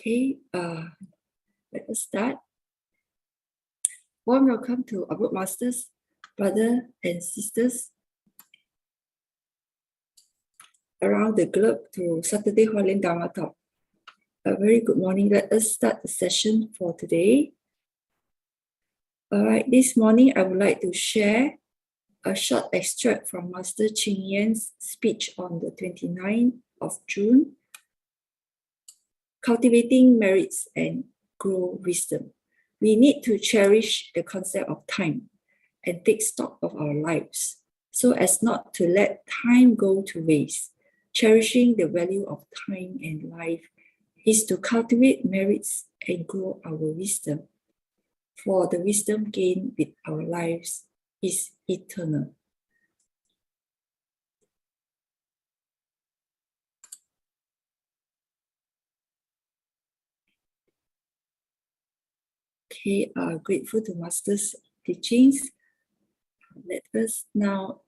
Okay, let us start. Warm welcome to our masters, brothers and sisters around the globe to Saturday Hualien Dharma Talk. A very good morning. Let us start the session for today. All right, this morning I would like to share a short extract from Master Ching's speech on the 29th of June, Cultivating Merits and Grow Wisdom. We need to cherish the concept of time and take stock of our lives so as not to let time go to waste. Cherishing the value of time and life is to cultivate merits and grow our wisdom. For the wisdom gained with our lives is eternal. Okay, grateful to Master's teachings. Let us now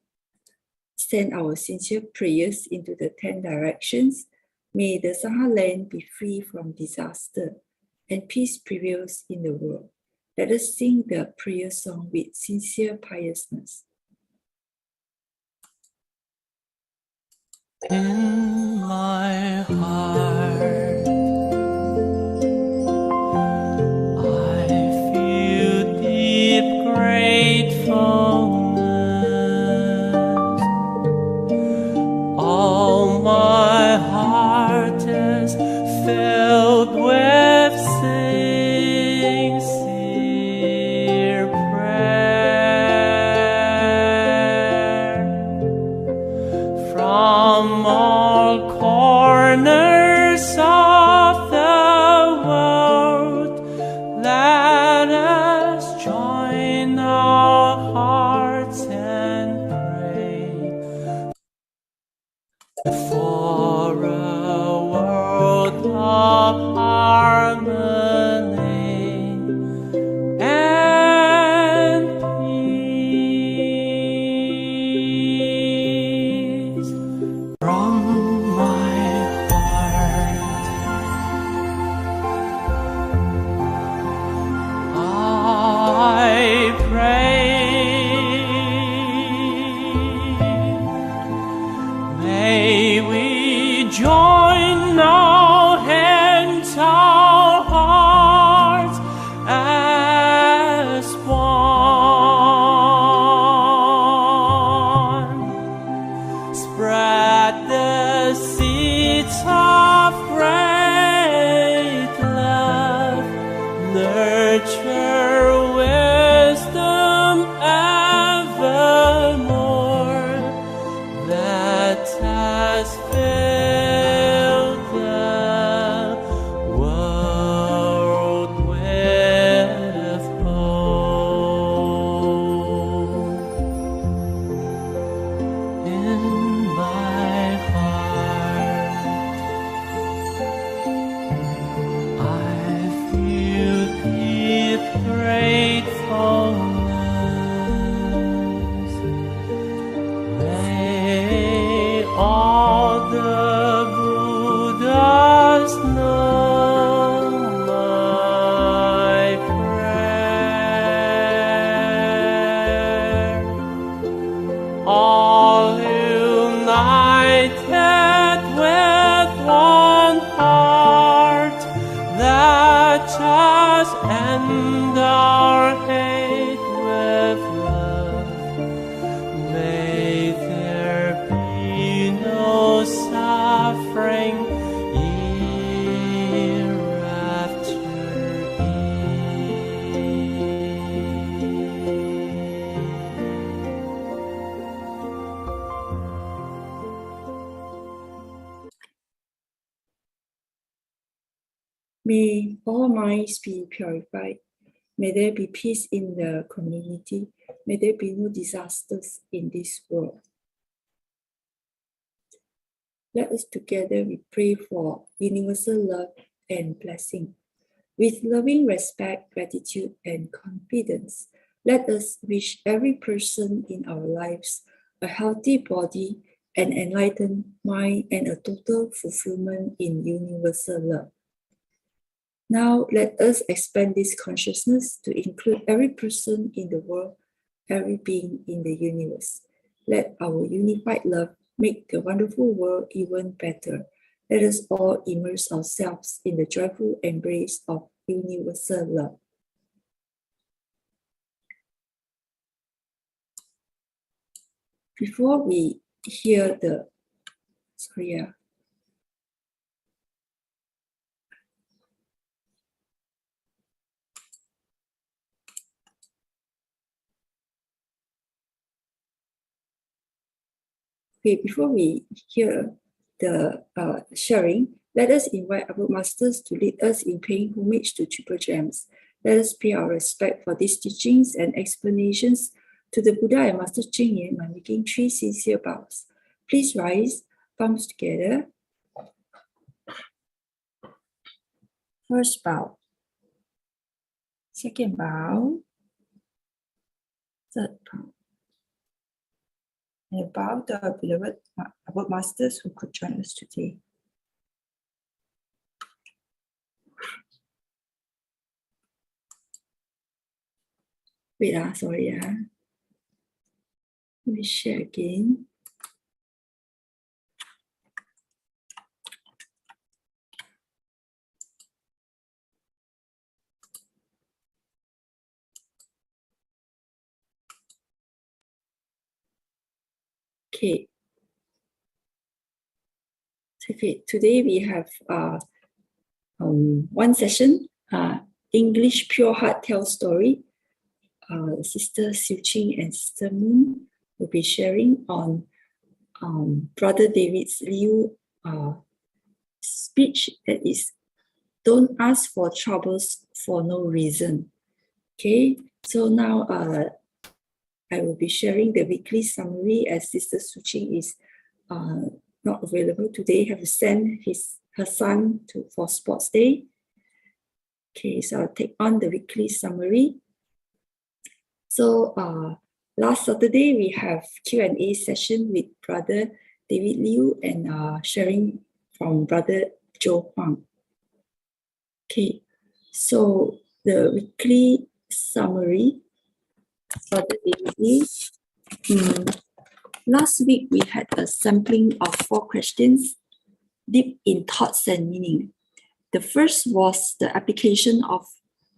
send our sincere prayers into the 10 directions. May the Saha land be free from disaster and peace prevails in the world. Let us sing the prayer song with sincere piousness. In my heart, I feel deep gratefulness. All my heart is filled with sincere prayer. From all corners of the world, let us join our hearts and pray for a world of harmony and peace. From my heart, I pray. May we join our hands, our hearts as one. Spread the seeds of great love, nurture wisdom evermore. Let us fill the world with hope. In my heart, I feel deep gratefulness. May all the Buddhas know my prayer. All united with one heart, let us end our hate with love. May there be no suffering hereafter. May all minds be purified. May there be peace in the community. May there be no disasters in this world. Let us together we pray for universal love and blessing. With loving respect, gratitude, and confidence, let us wish every person in our lives a healthy body, an enlightened mind, and a total fulfillment in universal love. Now let us expand this consciousness to include every person in the world, every being in the universe. Let our unified love make the wonderful world even better. Let us all immerse ourselves in the joyful embrace of universal love. Before we hear the, before we hear the sharing, let us invite our masters to lead us in paying homage to Triple Gems. Let us pay our respect for these teachings and explanations to the Buddha and Master Ching by making 3 sincere bows. Please rise, palms together. First bow. Second bow. Third bow. And bow to our beloved Abode Masters who could join us today. Wait, sorry. Let me share again. Okay. Okay, today we have one session, English Pure Heart Tell Story. Sister Siew Ching and Sister Moon will be sharing on Brother David Liu speech that is, don't ask for troubles for no reason. Okay, so now I will be sharing the weekly summary as Sister Siew Ching is not available today, have to send her son for sports day. Okay, so I'll take on the weekly summary. So last Saturday we have Q&A session with Brother David Liu and sharing from Brother Joe Huang. Okay, so the weekly summary, Brother David Liu. Last week, we had a sampling of 4 questions deep in thoughts and meaning. The first was the application of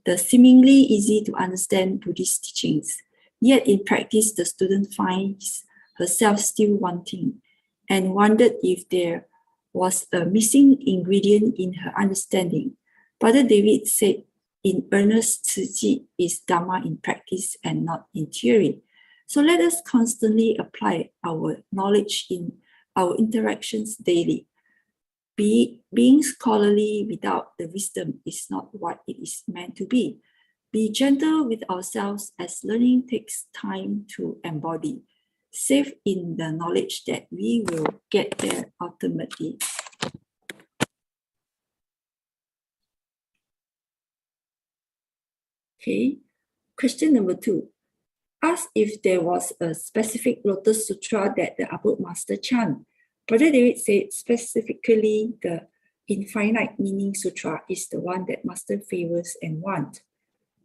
the seemingly easy to understand Buddhist teachings. Yet in practice, the student finds herself still wanting and wondered if there was a missing ingredient in her understanding. Brother David said, in earnest, Tzu Chi is Dharma in practice and not in theory. So let us constantly apply our knowledge in our interactions daily. Being scholarly without the wisdom is not what it is meant to be. Be gentle with ourselves as learning takes time to embody, safe in the knowledge that we will get there ultimately. Okay, question number 2. Ask if there was a specific Lotus Sutra that the Abode Master chant. Brother David said specifically the Infinite Meaning Sutra is the one that Master favors and wants.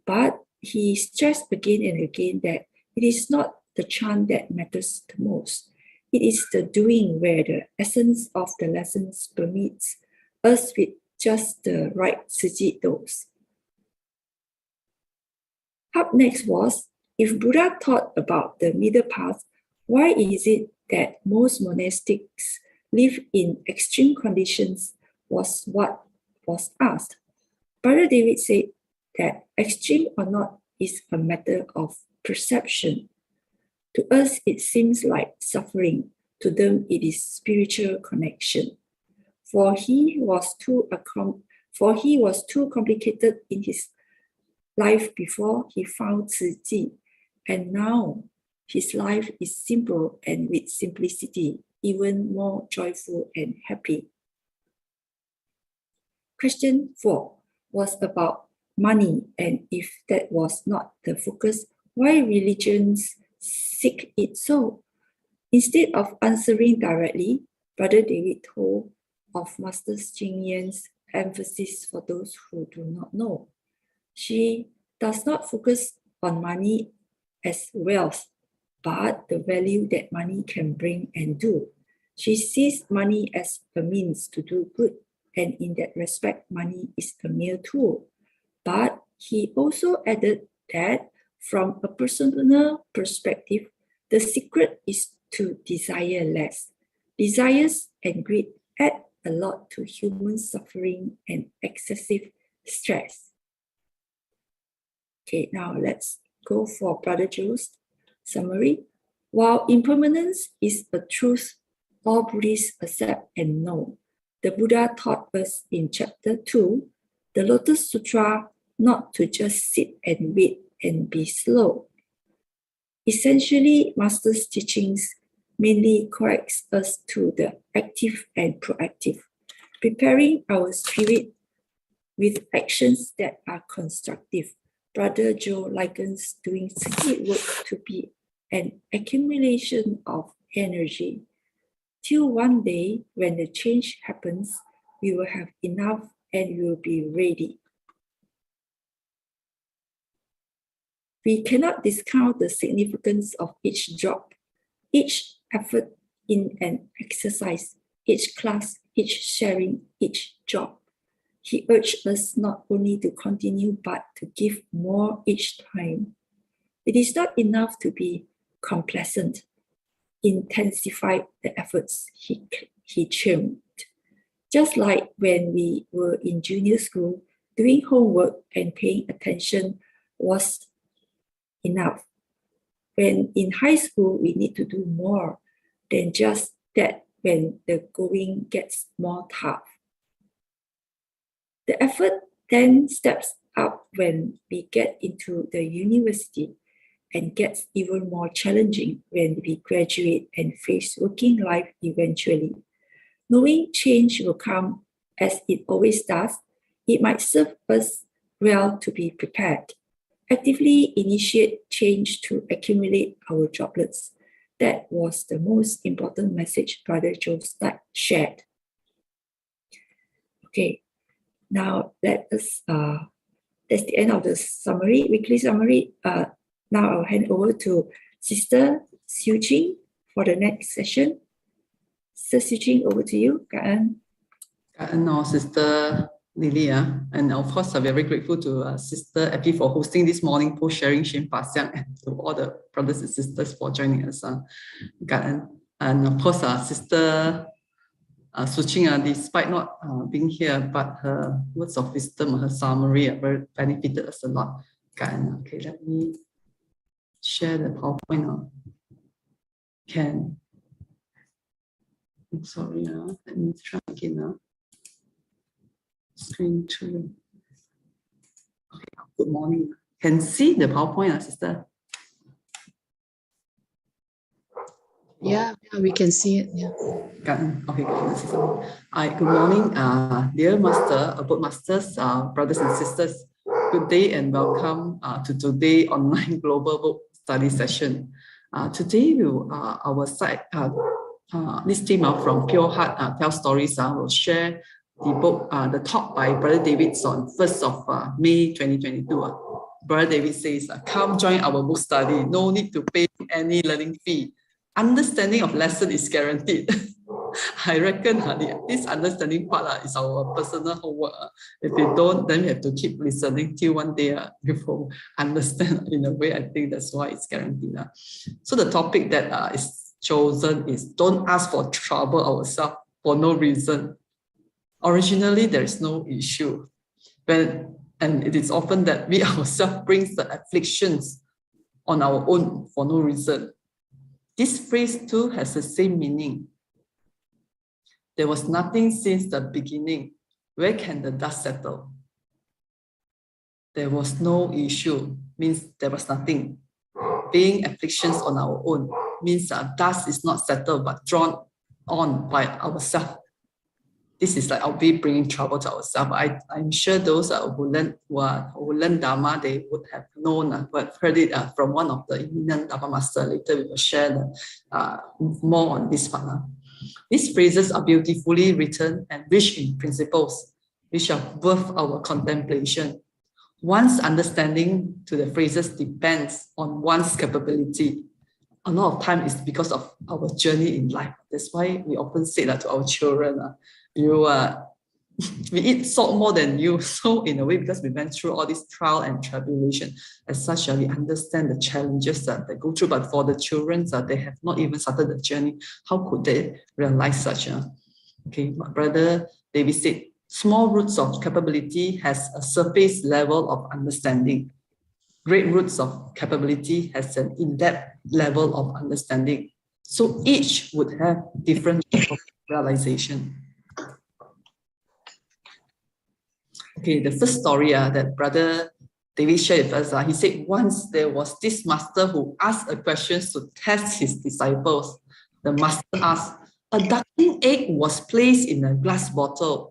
But he stressed again and again that it is not the chant that matters the most. It is the doing where the essence of the lessons permits us with just the right Tzu Chi dose. Up next was, if Buddha taught about the middle path, why is it that most monastics live in extreme conditions was what was asked. Brother David said that extreme or not is a matter of perception. To us, it seems like suffering. To them, it is spiritual connection. For he was too complicated in his life before he found Tzu Chi. And now his life is simple and with simplicity, even more joyful and happy. Question 4 was about money, and if that was not the focus, why religions seek it so? Instead of answering directly, Brother David told of Master Ching Yen's emphasis for those who do not know. She does not focus on money as wealth, but the value that money can bring and do. She sees money as a means to do good, and in that respect, money is a mere tool. But he also added that from a personal perspective, the secret is to desire less. Desires and greed add a lot to human suffering and excessive stress. Okay, now let's go for Brother Joe's summary. While impermanence is a truth all Buddhists accept and know, the Buddha taught us in chapter 2, the Lotus Sutra, not to just sit and wait and be slow. Essentially, Master's teachings mainly corrects us to the active and proactive, preparing our spirit with actions that are constructive. Brother Joe likens doing spirit work to be an accumulation of energy. Till one day, when the change happens, we will have enough and we will be ready. We cannot discount the significance of each drop, each effort in an exercise, each class, each sharing, each job. He urged us not only to continue, but to give more each time. It is not enough to be complacent. Intensify the efforts, he trimmed. Just like when we were in junior school, doing homework and paying attention was enough. When in high school, we need to do more than just that when the going gets more tough. The effort then steps up when we get into the university and gets even more challenging when we graduate and face working life eventually. Knowing change will come as it always does, it might serve us well to be prepared. Actively initiate change to accumulate our droplets. That was the most important message Brother Joe shared. Okay, now that's the end of the summary, weekly summary. Now I'll hand over to Sister Siew Ching for the next session. Sister Siew Ching, over to you. Ka'an. Ka'an, Sister Lily, and of course, I'm very grateful to Sister Epi for hosting this morning post-sharing Shin Pa Siang, and to all the brothers and sisters for joining us. And of course, Sister Siew Ching, despite not being here, but her words of wisdom, her summary, very benefited us a lot. Okay, let me share the PowerPoint now. I'm sorry, let me try again now. Screen 2. Okay, good morning. Can see the PowerPoint, Sister? Yeah, we can see it. Yeah. Okay, good, Sister. Good morning, dear Master, Abode Masters, brothers and sisters. Good day and welcome to today's online global book study session. Today, our site, this team from Pure Heart Tell Stories will share the book, the talk by Brother David on 1st of May 2022. Brother David says, come join our book study. No need to pay any learning fee. Understanding of lesson is guaranteed. I reckon this understanding part is our personal homework. If we don't, then we have to keep listening till one day before understand. In a way, I think that's why it's guaranteed. So the topic that is chosen is don't ask for trouble ourselves for no reason. Originally, there is no issue. And it is often that we ourselves brings the afflictions on our own for no reason. This phrase too has the same meaning. There was nothing since the beginning. Where can the dust settle? There was no issue, means there was nothing. Being afflictions on our own means dust is not settled but drawn on by ourselves. This is like our way bringing trouble to ourselves. I'm sure those who learn Dharma, they would have known, but heard it from one of the eminent Dharma Master. Later we will share more on this one. These phrases are beautifully written and rich in principles. which are worth our contemplation. One's understanding to the phrases depends on one's capability. A lot of time is because of our journey in life. That's why we often say that to our children, we eat salt more than you. So in a way, because we went through all this trial and tribulation, as such, we understand the challenges that they go through. But for the children, they have not even started the journey. How could they realize such? Okay, my brother David said, small roots of capability has a surface level of understanding. Great roots of capability has an in-depth level of understanding. So each would have different realization. Okay, the first story that Brother David shared with us, he said once there was this master who asked a question to test his disciples. The master asked, a duckling egg was placed in a glass bottle.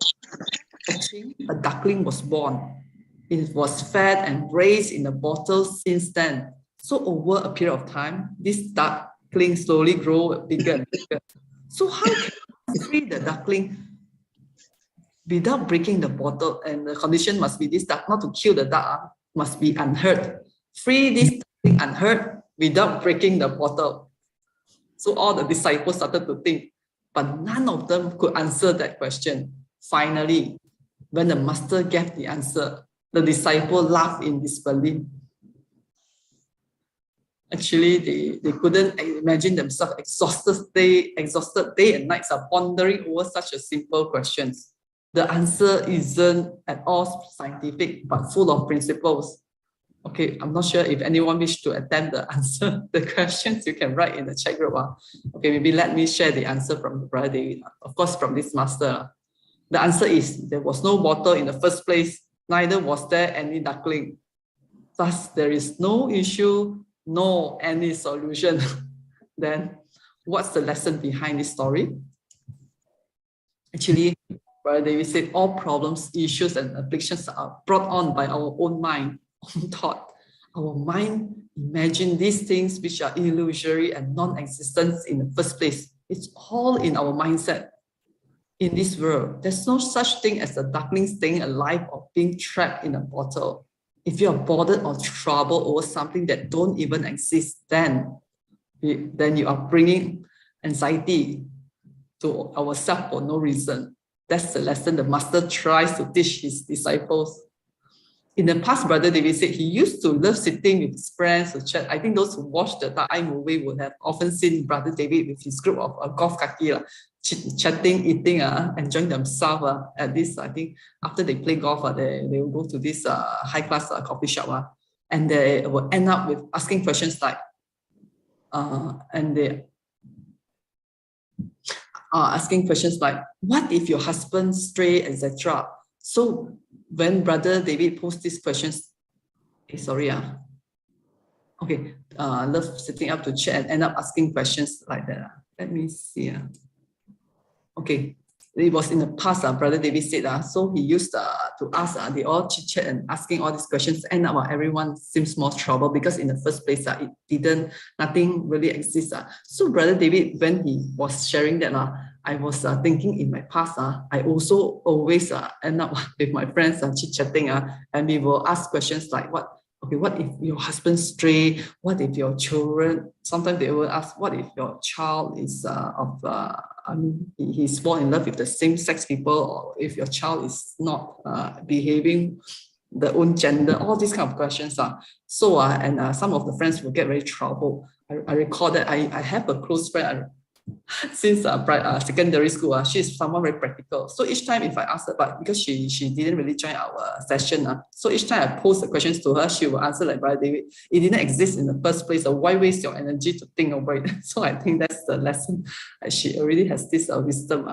A duckling was born. It was fed and raised in a bottle since then. So over a period of time, this duckling slowly grew bigger and bigger. So how can you free the duckling without breaking the bottle? And the condition must be this duck, not to kill the duck, must be unhurt. Free this duckling unhurt without breaking the bottle. So all the disciples started to think, but none of them could answer that question. Finally, when the master gave the answer, the disciple laughed in disbelief. Actually, they couldn't imagine themselves exhausted day and nights are pondering over such a simple question. The answer isn't at all scientific, but full of principles. Okay, I'm not sure if anyone wish to attempt the answer. The questions you can write in the chat group. Okay, maybe let me share the answer from Brother David. Of course, from this master. The answer is there was no bottle in the first place, neither was there any duckling. Thus, there is no issue, no any solution. Then, what's the lesson behind this story? Actually, Brother David said all problems, issues, and afflictions are brought on by our own mind, own thought. Our mind imagine these things which are illusory and non-existent in the first place. It's all in our mindset. In this world, there's no such thing as a duckling staying alive or being trapped in a bottle. If you are bothered or troubled over something that don't even exist, then you are bringing anxiety to ourselves for no reason. That's the lesson the master tries to teach his disciples. In the past, Brother David said he used to love sitting with his friends to chat. I think those who watched the Thai movie would have often seen Brother David with his group of golf kaki, chatting, eating, enjoying themselves. At this, I think after they play golf, they will go to this high-class coffee shop, and they will end up with asking questions like, what if your husband stray, etc. So when Brother David posed these questions, love sitting up to chat and end up asking questions like that. Let me see. Okay, it was in the past, Brother David said, so he used to ask, they all chit-chat and asking all these questions, end up everyone seems more trouble because in the first place, nothing really exists. So Brother David, when he was sharing that, I was thinking in my past, I also always end up with my friends chit-chatting, and we will ask questions like, what if your husband stray? What if your children, sometimes they will ask, what if your child is he's born in love with the same sex people, or if your child is not behaving the own gender, all these kind of questions. So some of the friends will get very troubled. I recall that I have a close friend since secondary school. She's someone very practical. So each time if I ask her, but because she didn't really join our session, so each time I pose the questions to her, she will answer like, Brother David, it didn't exist in the first place, so why waste your energy to think over it? So I think that's the lesson. She already has this wisdom.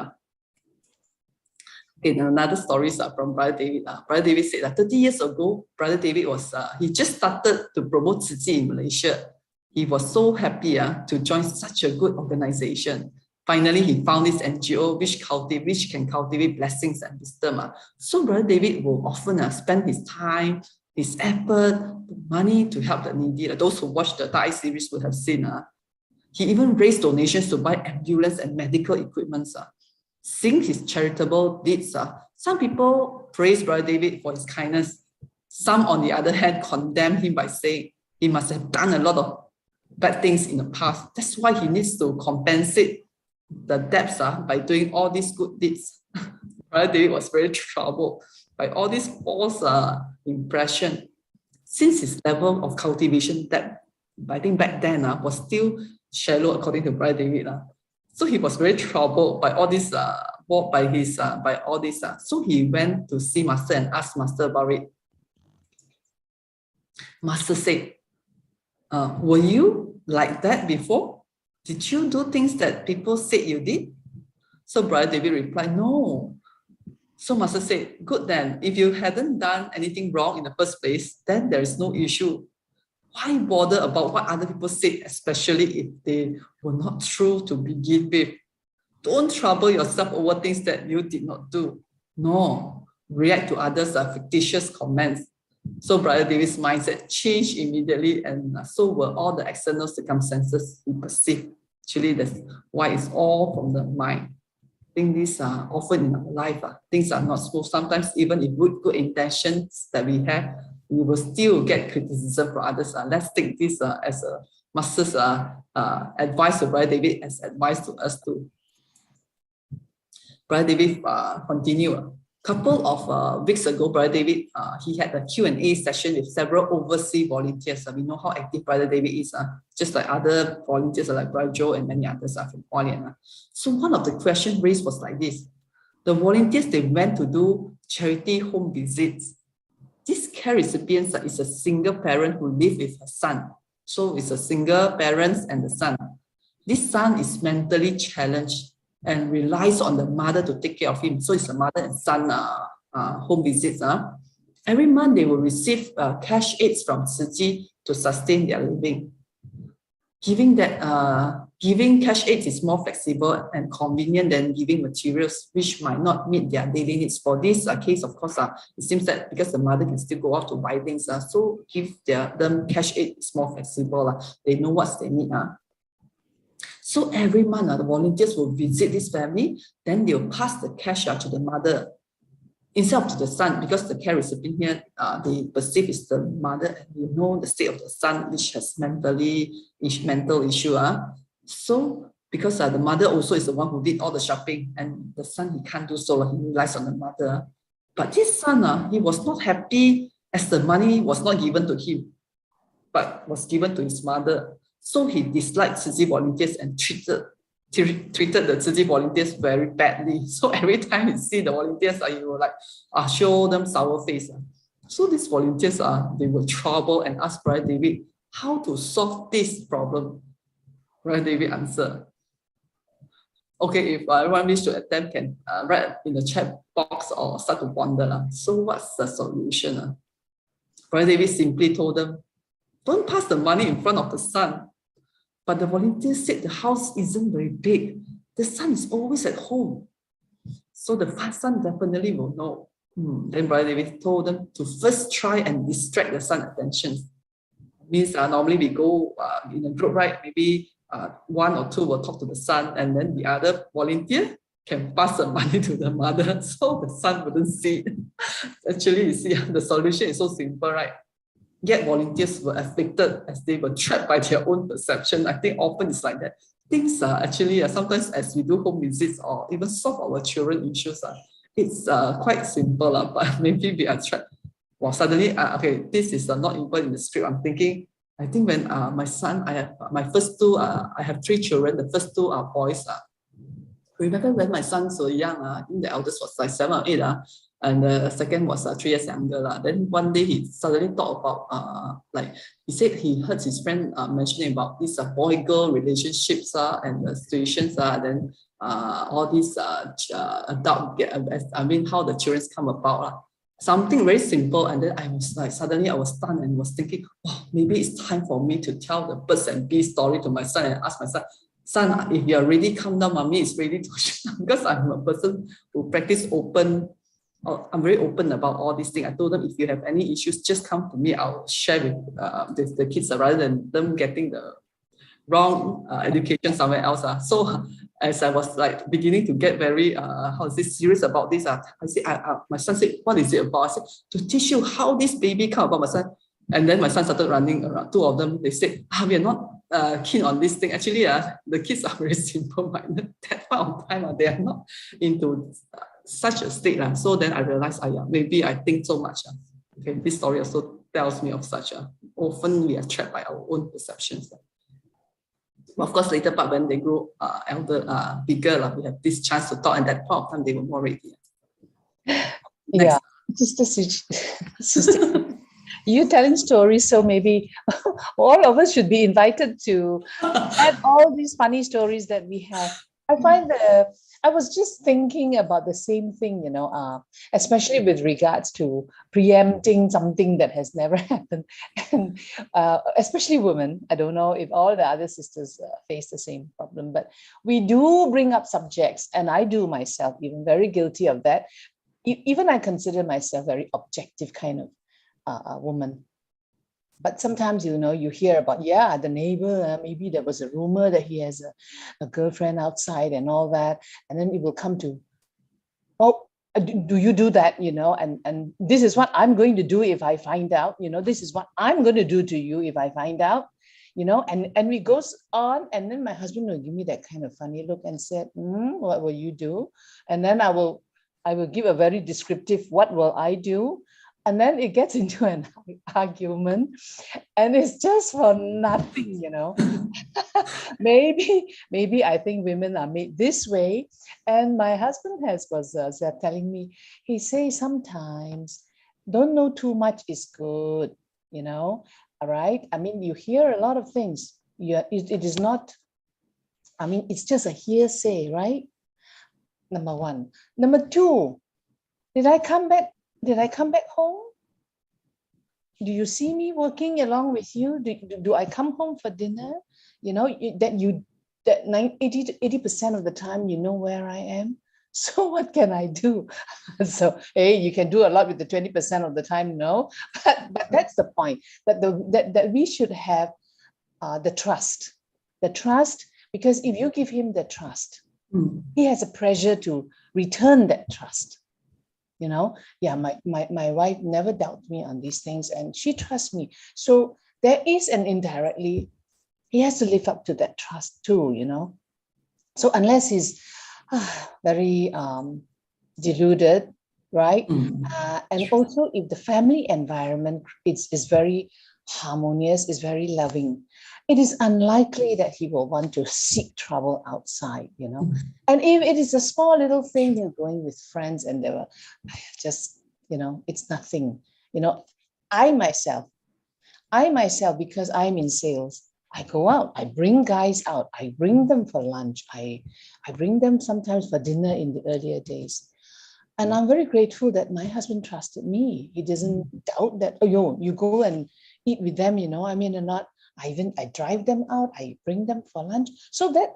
Okay, another story from Brother David. Brother David said that 30 years ago, Brother David was he just started to promote Tzu Chi in Malaysia. He was so happy to join such a good organization. Finally, he found this NGO which can cultivate blessings and wisdom. So Brother David will often spend his time, his effort, money to help the needy. Those who watch the Thai series would have seen. He even raised donations to buy ambulance and medical equipment. Seeing his charitable deeds, Some people praise Brother David for his kindness. Some, on the other hand, condemn him by saying he must have done a lot of bad things in the past. That's why he needs to compensate the debts by doing all these good deeds. Brother David was very troubled by all this false impression. Since his level of cultivation depth, I think back then was still shallow according to Brother David. So he was very troubled by all this, by all this. So he went to see Master and asked Master about it. Master said, were you like that before? Did you do things that people said you did? So Brother David replied, no. So Master said, good then, if you hadn't done anything wrong in the first place, then there is no issue. Why bother about what other people said, especially if they were not true to begin with? Don't trouble yourself over things that you did not do. No, react to others' fictitious comments. So Brother David's mindset changed immediately, and so were all the external circumstances he perceived. Actually, that's why it's all from the mind. I think these are often in our life. Things are not smooth. Sometimes even if good intentions that we have, we will still get criticism from others. Let's take this as a Master's advice to Brother David as advice to us too. Brother David continued. Couple of weeks ago, Brother David, he had a Q&A session with several overseas volunteers. We know how active Brother David is, just like other volunteers like Brother Joe and many others from Hualien. So one of the questions raised was like this. The volunteers, they went to do charity home visits. This care recipient is a single parent who lives with her son. So it's a single parent and the son. This son is mentally challenged and relies on the mother to take care of him. So it's a mother and son home visits. Every month they will receive cash aids from Siew to sustain their living. Giving cash aids is more flexible and convenient than giving materials, which might not meet their daily needs. For this case, of course, it seems that because the mother can still go out to buy things, so give them cash aid is more flexible. They know what they need. So every month, the volunteers will visit this family, then they'll pass the cash to the mother instead of to the son, because the care recipient here, they perceive is the mother, and you know the state of the son, which has mental issue. So because the mother also is the one who did all the shopping, and the son, he can't do so, he relies on the mother. But this son, he was not happy as the money was not given to him, but was given to his mother. So he disliked Siew volunteers and treated the Siew volunteers very badly. So every time he see the volunteers, he will show them sour face. So these volunteers, they were troubled and asked Brother David how to solve this problem. Brother David answered. Okay, if everyone wish to attempt, can write in the chat box or start to wonder. So what's the solution? Brother David simply told them, don't pass the money in front of the son. But the volunteers said the house isn't very big. The son is always at home. So the son definitely will know. Then Brother David told them to first try and distract the son's attention. Means normally we go in a group, right? Maybe one or two will talk to the son, and then the other volunteer can pass the money to the mother, so the son wouldn't see it. Actually, you see, the solution is so simple, right? Yet volunteers were afflicted as they were trapped by their own perception. I think often it's like that. Things are actually, sometimes as we do home visits or even solve our children issues, it's quite simple, but maybe we are trapped. Well, suddenly, okay, this is not even in the script. I'm thinking, I think when my son, I have my first two, I have three children. The first two are boys. Remember when my sons were young, I think the eldest was like 7 or 8, and the second was 3 years younger. Then one day he suddenly thought about, he said he heard his friend mentioning about these boy-girl relationships and the situations, then all these adult, how the children come about. Something very simple, and then I was suddenly I was stunned and was thinking, oh, maybe it's time for me to tell the birds and bees story to my son and ask my son, if you're ready, come down, mommy is ready to share. Because I'm a person who practice open. I'm very open about all these things. I told them, if you have any issues, just come to me. I'll share with the kids rather than them getting the wrong education somewhere else. So as I was like beginning to get very serious about this, I said, my son said, what is it about? I said, to teach you how this baby come about, my son. And then my son started running around. Two of them, they said, we are not keen on this thing. Actually, the kids are very simple-minded. That point of time, they are not into such a state. So then I realized, maybe I think so much. Okay, this story also tells me of such. Often we are trapped by our own perceptions. But of course, later part when they grow bigger, we have this chance to talk, and that point of time they were more ready. Yeah, sister, you telling stories, so maybe all of us should be invited to add all these funny stories that we have. I find I was just thinking about the same thing, especially with regards to preempting something that has never happened. And especially women, I don't know if all the other sisters face the same problem, but we do bring up subjects, and I do myself, even very guilty of that. Even I consider myself very objective kind of woman. But sometimes, you hear about, the neighbor, maybe there was a rumor that he has a girlfriend outside and all that. And then it will come to, oh, do you do that? And this is what I'm going to do if I find out, this is what I'm going to do to you if I find out, and we goes on. And then my husband will give me that kind of funny look and said, what will you do? And then I will give a very descriptive, what will I do? And then it gets into an argument, and it's just for nothing, Maybe I think women are made this way. And my husband was telling me, he says sometimes don't know too much is good, all right? I mean, you hear a lot of things. It is not, it's just a hearsay, right? Number one. Number two, did I come back home? Do you see me working along with you? Do I come home for dinner? That 80% of the time you know where I am. So what can I do? So, hey, you can do a lot with the 20% of the time, no. But that's the point, that we should have the trust. The trust, because if you give him the trust, he has a pressure to return that trust. My wife never doubts me on these things, and she trusts me. So there is an indirectly, he has to live up to that trust too, So unless he's very deluded, right? And also if the family environment is very harmonious, is very loving, it is unlikely that he will want to seek trouble outside, And if it is a small little thing, you're going with friends and they were just, it's nothing, I myself, because I'm in sales, I go out, I bring guys out, I bring them for lunch, I bring them sometimes for dinner in the earlier days. And I'm very grateful that my husband trusted me. He doesn't doubt that, you go and eat with them, or not. I drive them out, I bring them for lunch. So that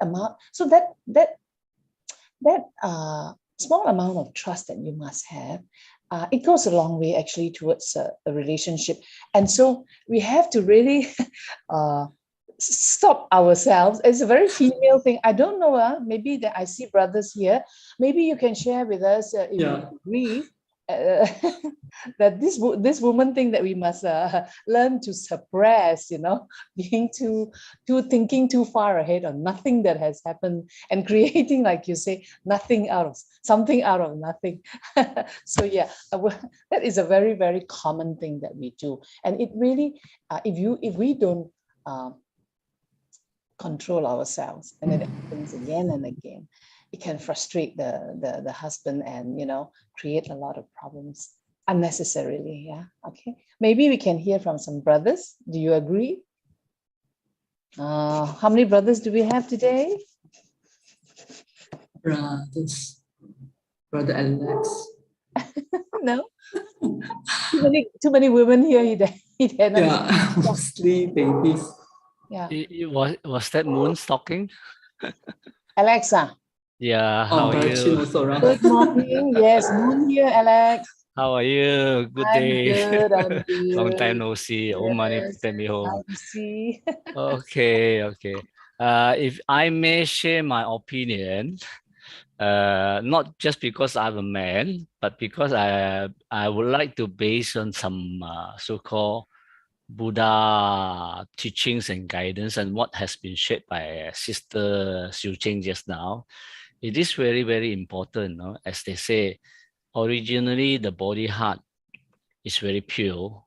small amount of trust that you must have, it goes a long way actually towards a relationship. And so we have to really stop ourselves. It's a very female thing. I don't know, maybe that I see brothers here. Maybe you can share with us if you agree. That this woman thing that we must learn to suppress, being too thinking too far ahead on nothing that has happened and creating, like you say, something out of nothing. So that is a very, very common thing that we do, and it really, if we don't control ourselves, and it happens again and again, it can frustrate the husband and create a lot of problems unnecessarily. Okay, maybe we can hear from some brothers. Do you agree? How many brothers do we have today? Brother Alex. No. Too many women here. Mostly babies. Yeah. Was that Moon talking? Alexa. Yeah, how are you? Also around. Good morning. Yes, Moon here, Alex. How are you? Good day. I'm good. Long time no see. Yes. Oh, money send me home. I see. Okay. If I may share my opinion, not just because I'm a man, but because I would like to base on some so-called Buddha teachings and guidance and what has been shared by Sister Siew Ching just now. It is very, very important, no? As they say, originally the body heart is very pure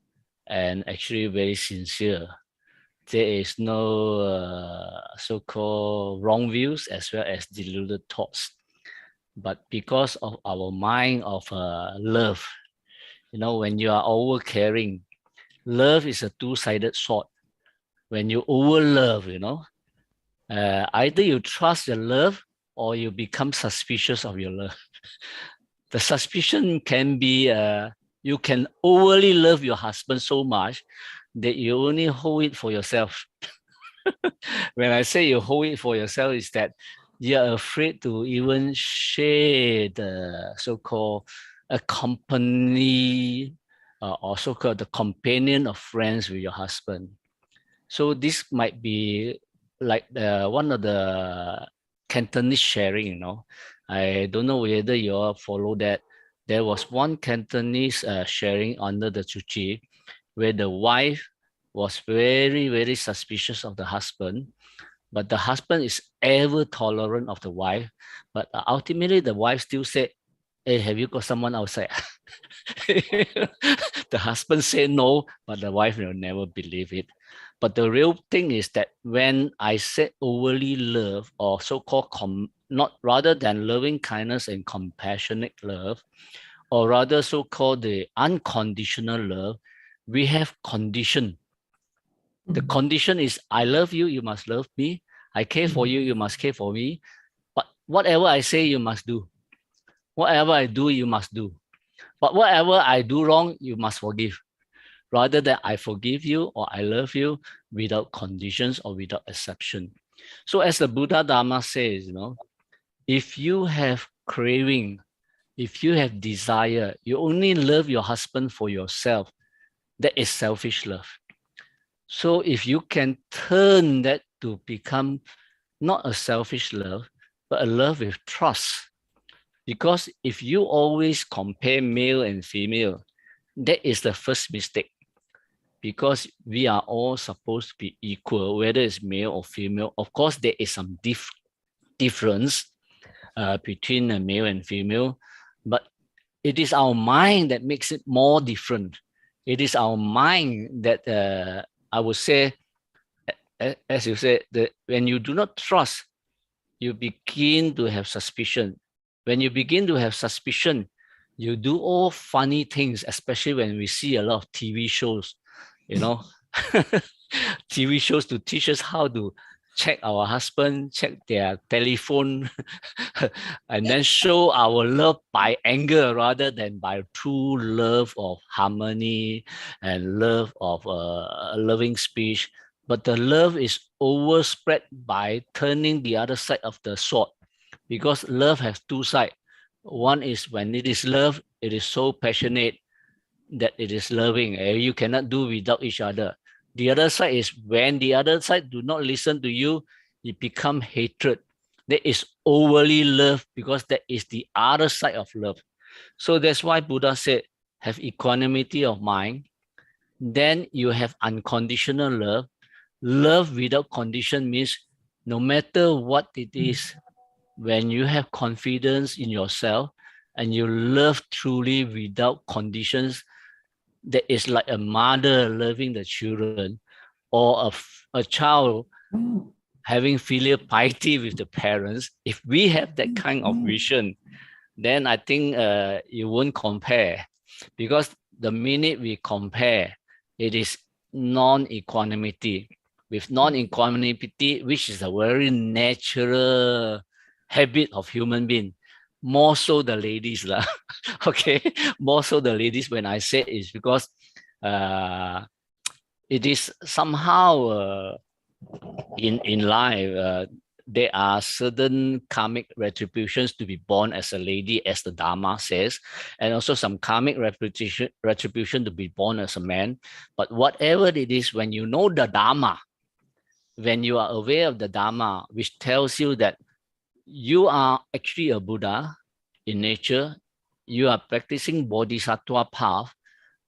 and actually very sincere. There is no so-called wrong views as well as deluded thoughts. But because of our mind of love, when you are over caring, love is a two-sided sword. When you over love, either you trust your love or you become suspicious of your love. The suspicion can be you can overly love your husband so much that you only hold it for yourself. When I say you hold it for yourself, is that you're afraid to even share the so-called company or so-called the companion of friends with your husband. So this might be like one of the Cantonese sharing, I don't know whether you all follow that. There was one Cantonese sharing under the Chuchi where the wife was very, very suspicious of the husband, but the husband is ever tolerant of the wife. But ultimately, the wife still said, "Hey, have you got someone outside?" The husband said no, but the wife will never believe it. But the real thing is that when I said overly love, or so-called not rather than loving kindness and compassionate love, or rather so-called the unconditional love, we have condition. The condition is, I love you, you must love me. I care for you, you must care for me. But whatever I say, you must do. Whatever I do, you must do. But whatever I do wrong, you must forgive. Rather than I forgive you or I love you without conditions or without exception. So as the Buddha Dharma says, if you have craving, if you have desire, you only love your husband for yourself, that is selfish love. So if you can turn that to become not a selfish love, but a love with trust. Because if you always compare male and female, that is the first mistake. Because we are all supposed to be equal, whether it's male or female. Of course, there is some difference between a male and female, but it is our mind that makes it more different. It is our mind that I would say, as you said, that when you do not trust, you begin to have suspicion. When you begin to have suspicion, you do all funny things, especially when we see a lot of TV shows, TV shows to teach us how to check our husband, check their telephone, and then show our love by anger rather than by true love of harmony and love of loving speech. But the love is overspread by turning the other side of the sword, because love has two sides. One is when it is love, it is so passionate that it is loving. You cannot do without each other. The other side is when the other side do not listen to you, it become hatred. That is overly love, because that is the other side of love. So that's why Buddha said, have equanimity of mind. Then you have unconditional love. Love without condition means no matter what it is, when you have confidence in yourself and you love truly without conditions, that is like a mother loving the children, or a child having filial piety with the parents. If we have that kind of vision, then I think you won't compare, because the minute we compare, it is non-equanimity. With non-equanimity, which is a very natural habit of human being, more so the ladies lah. Okay, more so the ladies. When I say it's because it is somehow in life there are certain karmic retributions to be born as a lady, as the Dharma says, and also some karmic retribution to be born as a man. But whatever it is, when you know the Dharma, when you are aware of the Dharma, which tells you that you are actually a Buddha in nature, you are practicing Bodhisattva path,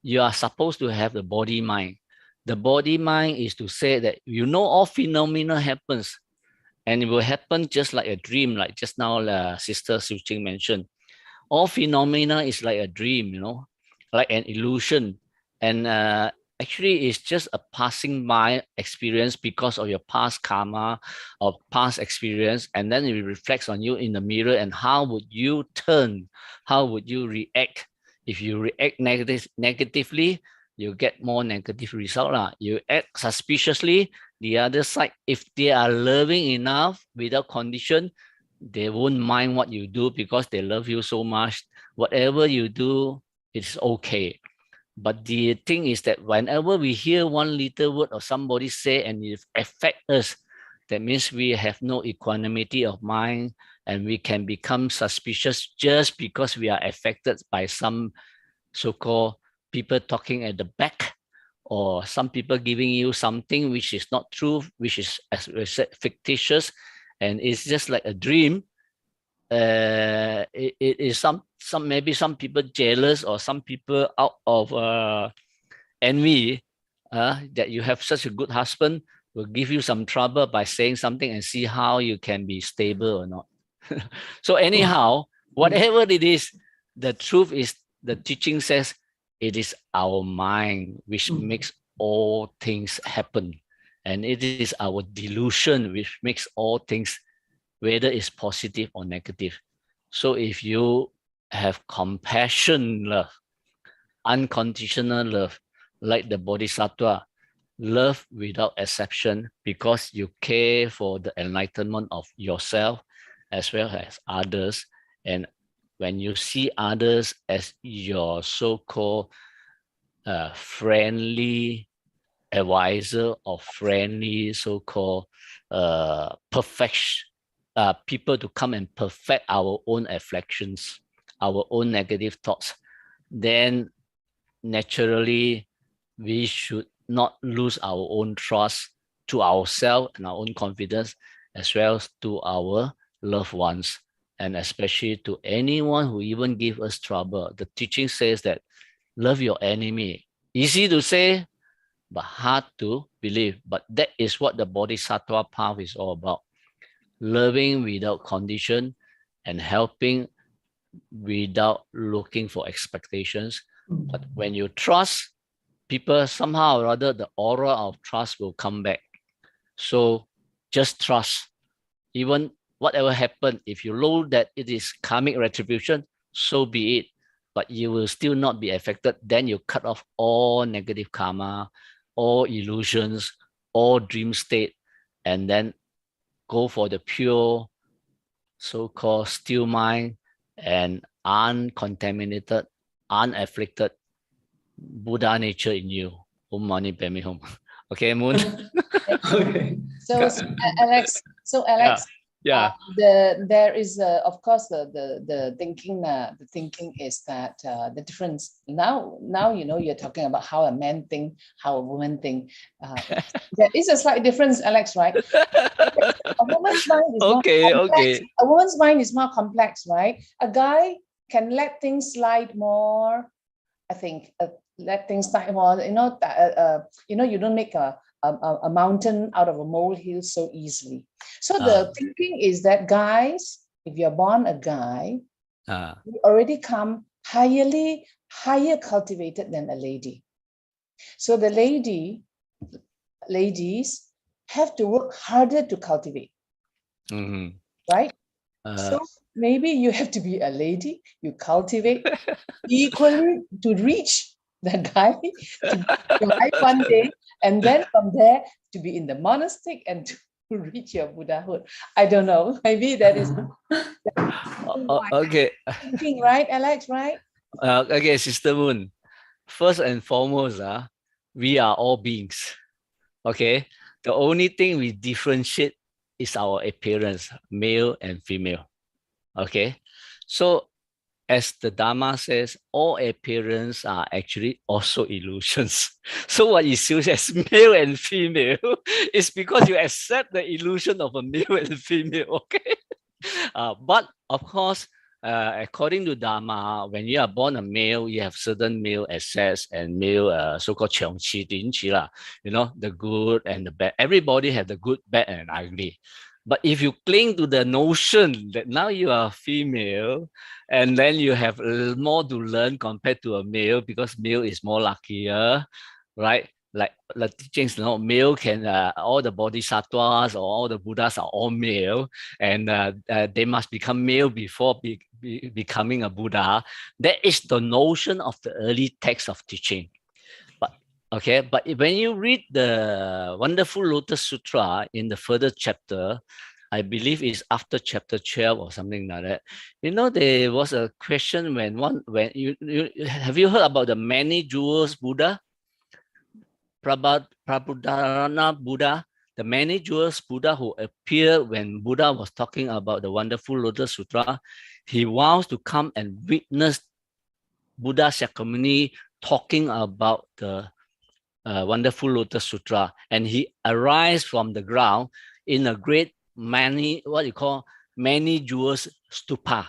you are supposed to have the body mind. The body mind is to say that you know all phenomena happens, and it will happen just like a dream, like just now Sister Siew Ching mentioned. All phenomena is like a dream, like an illusion. And actually it's just a passing by experience because of your past karma or past experience. And then it reflects on you in the mirror. And how would you turn? How would you react? If you react negatively, you get more negative result. You act suspiciously, the other side, if they are loving enough without condition, they won't mind what you do because they love you so much. Whatever you do, it's okay. But the thing is that whenever we hear one little word or somebody say and it affects us, that means we have no equanimity of mind and we can become suspicious just because we are affected by some so-called people talking at the back, or some people giving you something which is not true, which is, as we said, fictitious, and it's just like a dream. It is some maybe some people jealous, or some people out of envy that you have such a good husband, will give you some trouble by saying something and see how you can be stable or not. So anyhow, whatever it is, the truth is, the teaching says it is our mind which makes all things happen. And it is our delusion which makes all things, whether it's positive or negative. So if you have compassion love, unconditional love, like the Bodhisattva, love without exception, because you care for the enlightenment of yourself as well as others. And when you see others as your so-called friendly advisor or friendly so-called people to come and perfect our own afflictions, our own negative thoughts, then naturally we should not lose our own trust to ourselves and our own confidence, as well as to our loved ones, and especially to anyone who even give us trouble. The teaching says that love your enemy. Easy to say, but hard to believe. But that is what the Bodhisattva path is all about. Loving without condition and helping without looking for expectations. But when you trust people, somehow or other, the aura of trust will come back. So just trust. Even whatever happened, if you know that it is karmic retribution, so be it. But you will still not be affected. Then you cut off all negative karma, all illusions, all dream state, and then go for the pure, so-called still mind and uncontaminated, unafflicted Buddha nature in you. Om Mani Padme Hum. Okay, Moon. Okay. So Alex, Yeah. there is of course the thinking is that the difference now you're talking about how a man think, how a woman think. There is a slight difference, Alex, right? A woman's mind is more complex. A woman's mind is more complex, right? A guy can let things slide more. I think let things slide more. You don't make a mountain out of a molehill so easily. So the thinking is that guys, if you're born a guy, you already come higher cultivated than a lady. So the ladies have to work harder to cultivate, right? So maybe you have to be a lady, you cultivate equally to reach the guy to life one day, and then from there to be in the monastic and to reach your Buddhahood. I don't know. Maybe that is okay. Thinking, right, Alex? Right? Okay, Sister Moon. First and foremost, we are all beings. Okay. The only thing we differentiate is our appearance, male and female. Okay. So as the Dharma says, all appearances are actually also illusions. So what is used as male and female is because you accept the illusion of a male and female, okay? But of course, according to Dharma, when you are born a male, you have certain male assets and male so-called 强气、dinqi啦, the good and the bad. Everybody have the good, bad, and ugly. But if you cling to the notion that now you are female and then you have more to learn compared to a male because male is more luckier, right? Like the teachings, male can, all the bodhisattvas or all the Buddhas are all male, and they must become male before becoming a Buddha. That is the notion of the early text of teaching. Okay, but when you read the Wonderful Lotus Sutra in the further chapter, I believe it's after chapter 12 or something like that. There was a question when you have you heard about the many jewels Buddha? Prabhupada Buddha, the many jewels Buddha who appeared when Buddha was talking about the Wonderful Lotus Sutra. He wants to come and witness Buddha Shakyamuni talking about the Wonderful Lotus Sutra, and he arrives from the ground in a great many jewels stupa.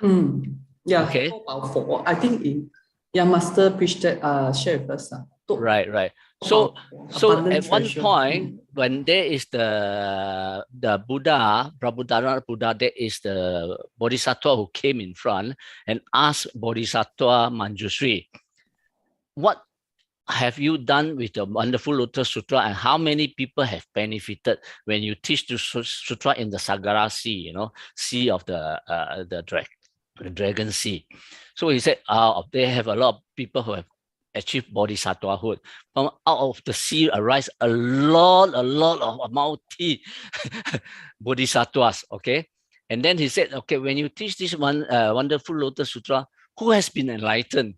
Yeah, okay. So powerful. I think Master preached that, share with us. Right. So at one point, when there is the Buddha, Prabhupada Buddha, there is the Bodhisattva who came in front and asked Bodhisattva Manjushri, what have you done with the Wonderful Lotus Sutra, and how many people have benefited when you teach the sutra in the Sagara Sea, sea of the Dragon Sea? So he said, they have a lot of people who have achieved bodhisattvahood. From out of the sea arise a lot of multi bodhisattvas. Okay, and then he said, okay, when you teach this one Wonderful Lotus Sutra, who has been enlightened?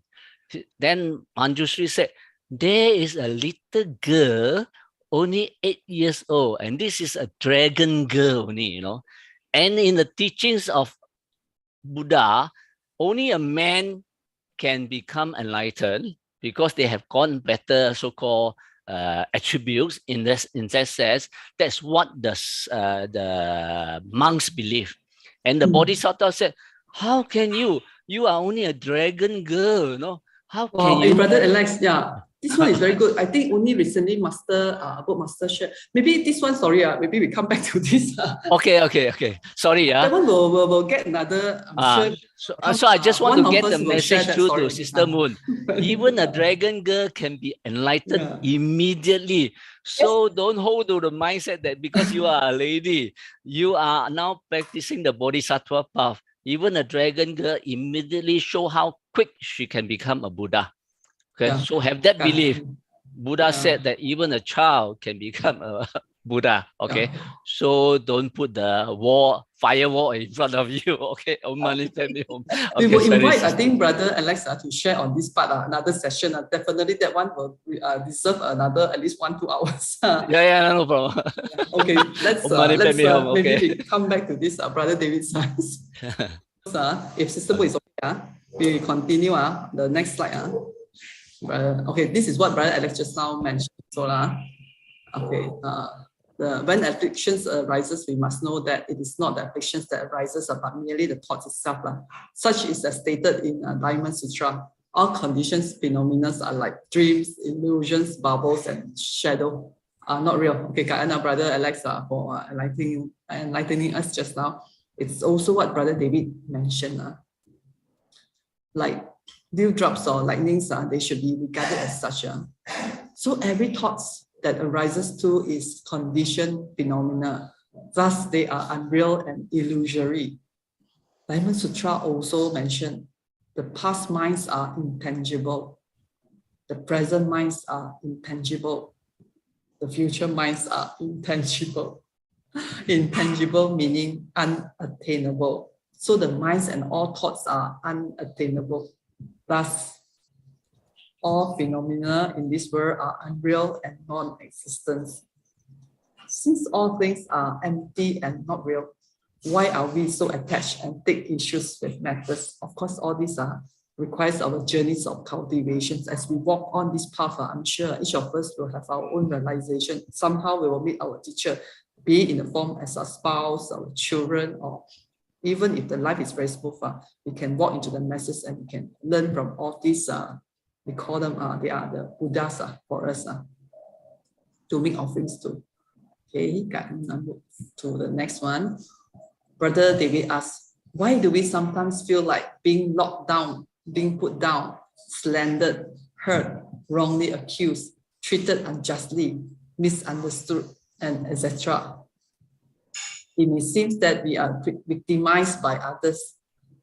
Then Manjushri said, there is a little girl, only 8 years old, and this is a dragon girl only, And in the teachings of Buddha, only a man can become enlightened because they have gone better so-called attributes in that sense. That's what the monks believe. And the Bodhisattva said, how can you are only a dragon girl, How can you? Brother Alex, this one is very good. I think only recently about Master shared. Maybe this one, sorry, maybe we come back to this. Okay. Sorry, That one we'll get another. I'm sure. So I just want to get the message through to story. Sister Moon. Even a dragon girl can be enlightened immediately. So don't hold to the mindset that because you are a lady, you are now practicing the Bodhisattva path. Even a dragon girl immediately show how quick she can become a Buddha. Okay, so have that belief. Buddha said that even a child can become a Buddha. Okay, so don't put the firewall in front of you. Okay, we will invite, I think, Brother Alex to share on this part, another session. Definitely that one will deserve another at least 1-2 hours. No problem. Okay, let's maybe we come back to this, Brother David Science. If Sister Moon is okay, we continue the next slide. Okay, this is what Brother Alex just now mentioned. So, okay, when afflictions arises, we must know that it is not the afflictions that arises, but merely the thoughts itself. Such is as stated in Diamond Sutra. All conditions, phenomena are like dreams, illusions, bubbles, and shadow, are not real. Okay, Kayana, Brother Alex, for enlightening us just now. It's also what Brother David mentioned. Like dewdrops or lightnings, they should be regarded as such. So every thought that arises too is conditioned phenomena. Thus, they are unreal and illusory. Diamond Sutra also mentioned the past minds are intangible. The present minds are intangible. The future minds are intangible. Intangible meaning unattainable. So the minds and all thoughts are unattainable. Thus, all phenomena in this world are unreal and non-existent. Since all things are empty and not real, why are we so attached and take issues with matters? Of course, all these requires our journeys of cultivations. As we walk on this path, I'm sure each of us will have our own realization. Somehow we will meet our teacher, be it in the form as a spouse, our children, or even if the life is very smooth, we can walk into the masses and we can learn from all these, we call them, they are the Buddhas for us to make offerings to. Okay, move to the next one. Brother David asks, why do we sometimes feel like being locked down, being put down, slandered, hurt, wrongly accused, treated unjustly, misunderstood, and etc.? It may seem that we are victimized by others,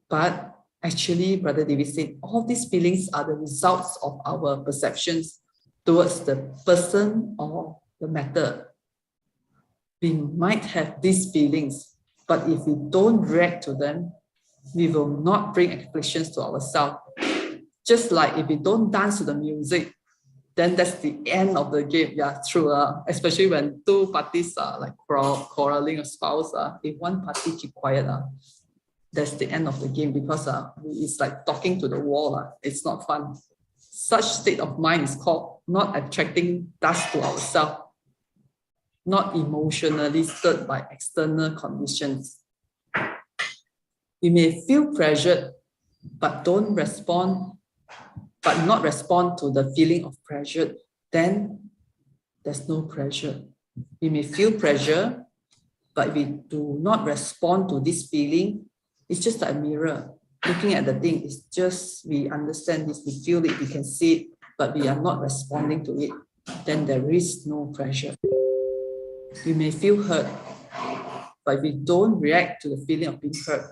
but actually, Brother David said, all these feelings are the results of our perceptions towards the person or the matter. We might have these feelings, but if we don't react to them, we will not bring afflictions to ourselves. Just like if we don't dance to the music, then that's the end of the game. Yeah, true. Especially when two parties are like quarreling a spouse. If one party keep quiet, that's the end of the game, because it's like talking to the wall. It's not fun. Such state of mind is called not attracting dust to ourselves, not emotionally stirred by external conditions. We may feel pressured, but don't respond, but not respond to the feeling of pressure, then there's no pressure. We may feel pressure, but we do not respond to this feeling. It's just like a mirror. Looking at the thing, it's just, we understand this, we feel it, we can see it, but we are not responding to it. Then there is no pressure. We may feel hurt, but if we don't react to the feeling of being hurt,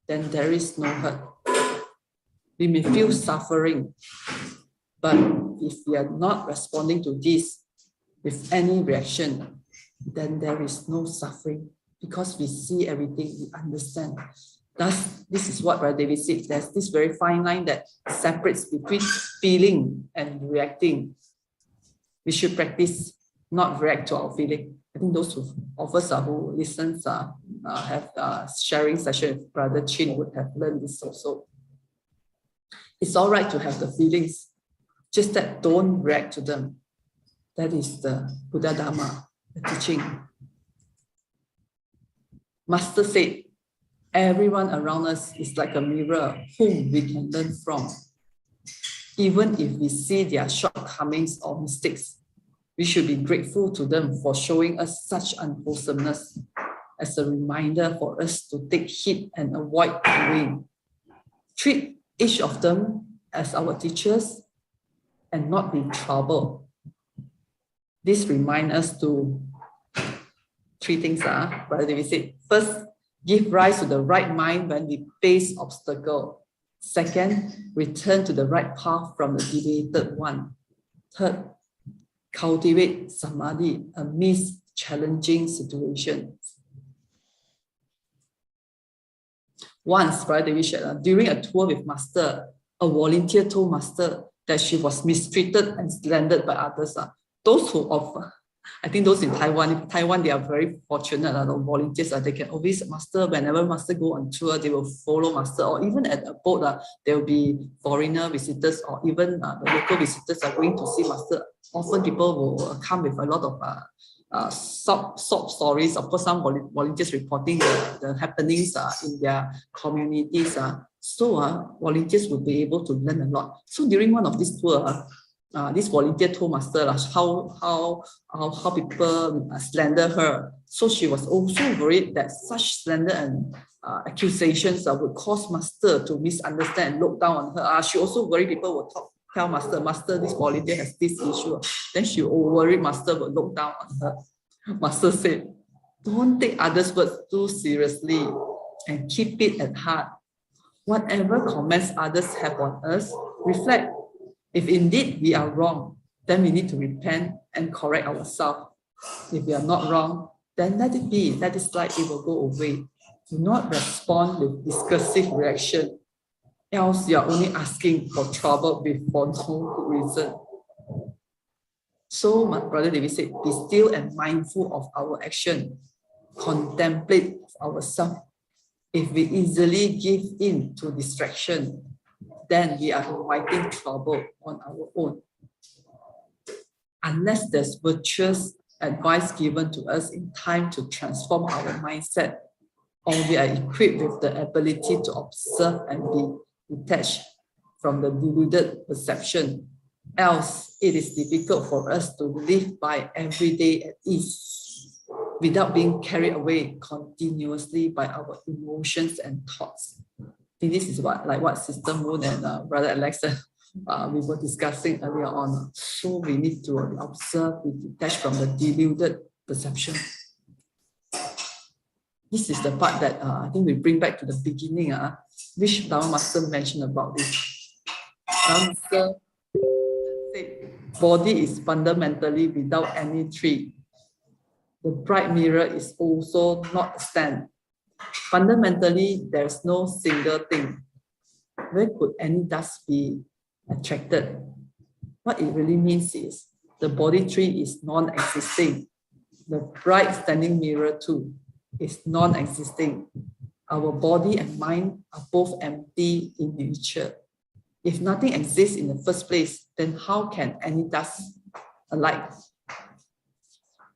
then there is no hurt. We may feel suffering, but if we are not responding to this with any reaction, then there is no suffering, because we see everything, we understand. Thus, this is what Brother David said. There's this very fine line that separates between feeling and reacting. We should practice not react to our feeling. I think those of us who listens have sharing session with Brother Ching would have learned this also. It's all right to have the feelings, just that don't react to them. That is the Buddha Dharma, the teaching. Master said, everyone around us is like a mirror whom we can learn from. Even if we see their shortcomings or mistakes, we should be grateful to them for showing us such unwholesomeness as a reminder for us to take heed and avoid doing. Treat each of them as our teachers and not be troubled. This reminds us to three things, Brother David said. First, give rise to the right mind when we face obstacle. Second, return to the right path from the deviated one. Third, cultivate samadhi amidst challenging situations. Once, Brother David shared, during a tour with Master, a volunteer told Master that she was mistreated and slandered by others. Those who offer, I think those in Taiwan, they are very fortunate. The volunteers, they can always, Master, whenever Master go on tour, they will follow Master, or even at a boat, there will be foreigner visitors, or even the local visitors are going to see Master. Often people will come with a lot of sob stories. Of course, some volunteers reporting the happenings in their communities. So volunteers will be able to learn a lot. So during one of these tours, this volunteer told Master how people slander her. So she was also worried that such slander and accusations would cause Master to misunderstand and look down on her. She also worried people would tell Master, this volunteer has this issue. Then she worried Master would look down on her. Master said, don't take others' words too seriously and keep it at heart. Whatever comments others have on us, reflect. If indeed we are wrong, then we need to repent and correct ourselves. If we are not wrong, then let it be. Let it slide, it will go away. Do not respond with discursive reaction, else you are only asking for trouble for no good reason. So my Brother David said, be still and mindful of our action. Contemplate ourselves. If we easily give in to distraction, then we are inviting trouble on our own. Unless there's virtuous advice given to us in time to transform our mindset, or we are equipped with the ability to observe and be detached from the deluded perception. Else, it is difficult for us to live by every day at ease without being carried away continuously by our emotions and thoughts. I think this is what Sister Moon and Brother Alex we were discussing earlier on. So we need to observe, be detached from the deluded perception. This is the part that I think we bring back to the beginning, which Dharma Master mentioned about this. Dharma Master said, body is fundamentally without any tree. The bright mirror is also not a stand. Fundamentally, there's no single thing. Where could any dust be attracted? What it really means is the body tree is non-existing. The bright standing mirror too is non-existing. Our body and mind are both empty in nature. If nothing exists in the first place, then how can any dust alight?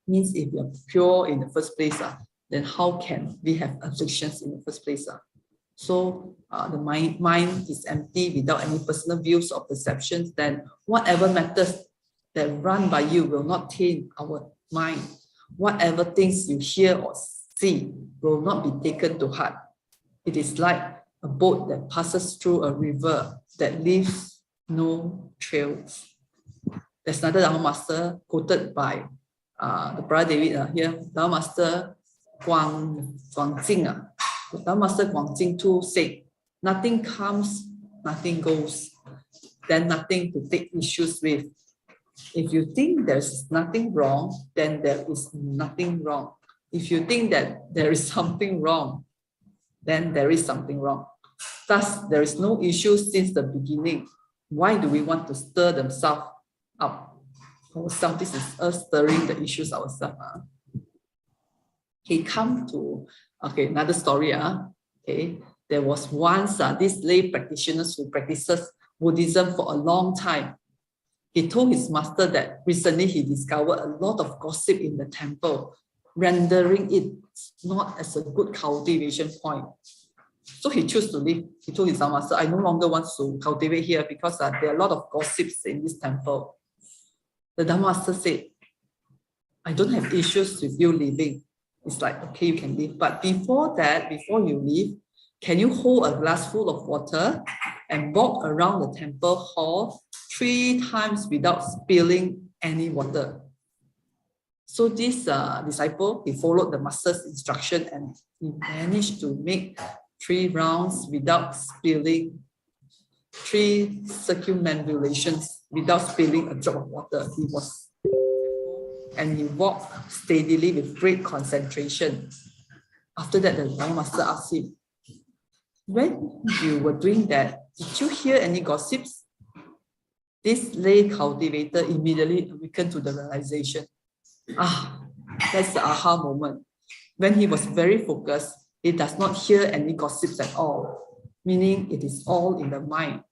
Means if we are pure in the first place, then how can we have afflictions in the first place? So the mind is empty without any personal views or perceptions, then whatever matters that run by you will not taint our mind. Whatever things you hear or see will not be taken to heart. It is like a boat that passes through a river that leaves no trails. There's another Dharma Master quoted by the Brother David here, Dharma Master Guangjing. Dharma Master Guangjing too said, nothing comes, nothing goes, then nothing to take issues with. If you think there's nothing wrong, then there is nothing wrong. If you think that there is something wrong, then there is something wrong. Thus, there is no issue since the beginning. Why do we want to stir themselves up? Ourselves, this is us stirring the issues ourselves. Come to another story. There was once this lay practitioners who practices Buddhism for a long time. He told his master that recently he discovered a lot of gossip in the temple, rendering it not as a good cultivation point. So he chose to leave. He told his master, I no longer want to cultivate here because there are a lot of gossips in this temple. The Dharma Master said, I don't have issues with you leaving. It's like, okay, you can leave. But before that, before you leave, can you hold a glass full of water and walk around the temple hall 3 times without spilling any water? So this disciple, he followed the master's instruction and he managed to make 3 rounds without spilling, 3 circumambulations without spilling a drop of water. He was and he walked steadily with great concentration. After that, the Dharma Master asked him, when you were doing that, did you hear any gossips? This lay cultivator immediately awakened to the realization. That's the aha moment. When he was very focused, he does not hear any gossips at all, meaning it is all in the mind.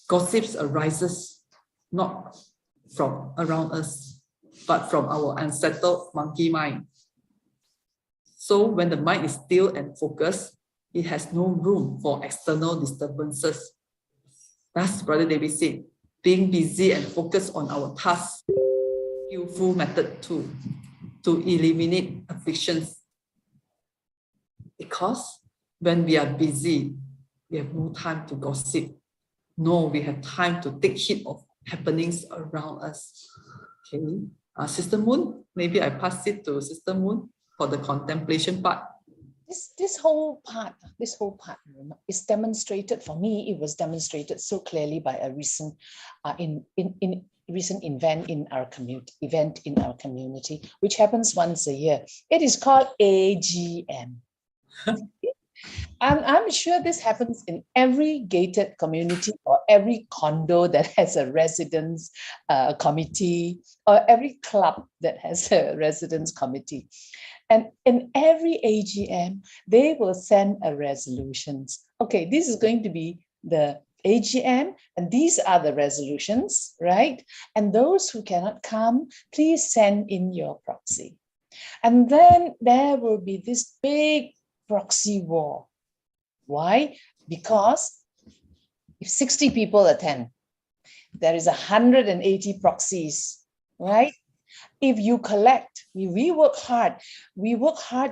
Gossips arises not from around us, but from our unsettled monkey mind. So when the mind is still and focused, it has no room for external disturbances. Thus, Brother David said, being busy and focused on our task, skillful method too, to eliminate afflictions. Because when we are busy, we have no time to gossip. No, we have time to take heed of happenings around us. Okay, Sister Moon, maybe I pass it to Sister Moon for the contemplation part. This whole part is demonstrated for me. It was demonstrated so clearly by a recent recent event in our community, which happens once a year. It is called AGM. I'm sure this happens in every gated community or every condo that has a residence committee or every club that has a residence committee. And in every AGM, they will send a resolutions. Okay, this is going to be the AGM, and these are the resolutions, right? And those who cannot come, please send in your proxy. And then there will be this big proxy war. Why? Because if 60 people attend, there is 180 proxies, right? If you collect, we work hard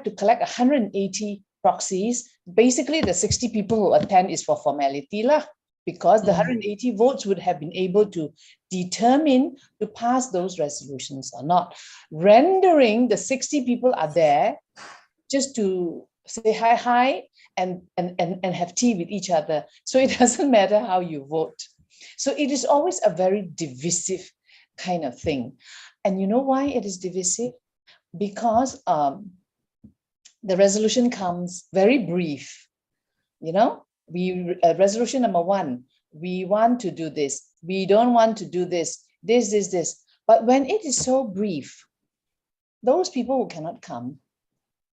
to collect 180 proxies. Basically, the 60 people who attend is for formality lah, because the 180 votes would have been able to determine to pass those resolutions or not, rendering the 60 people are there just to say hi and have tea with each other. So it doesn't matter how you vote. So it is always a very divisive kind of thing. And you know why it is divisive? Because the resolution comes very brief. You know, resolution number 1, we want to do this. We don't want to do this. This. But when it is so brief, those people who cannot come,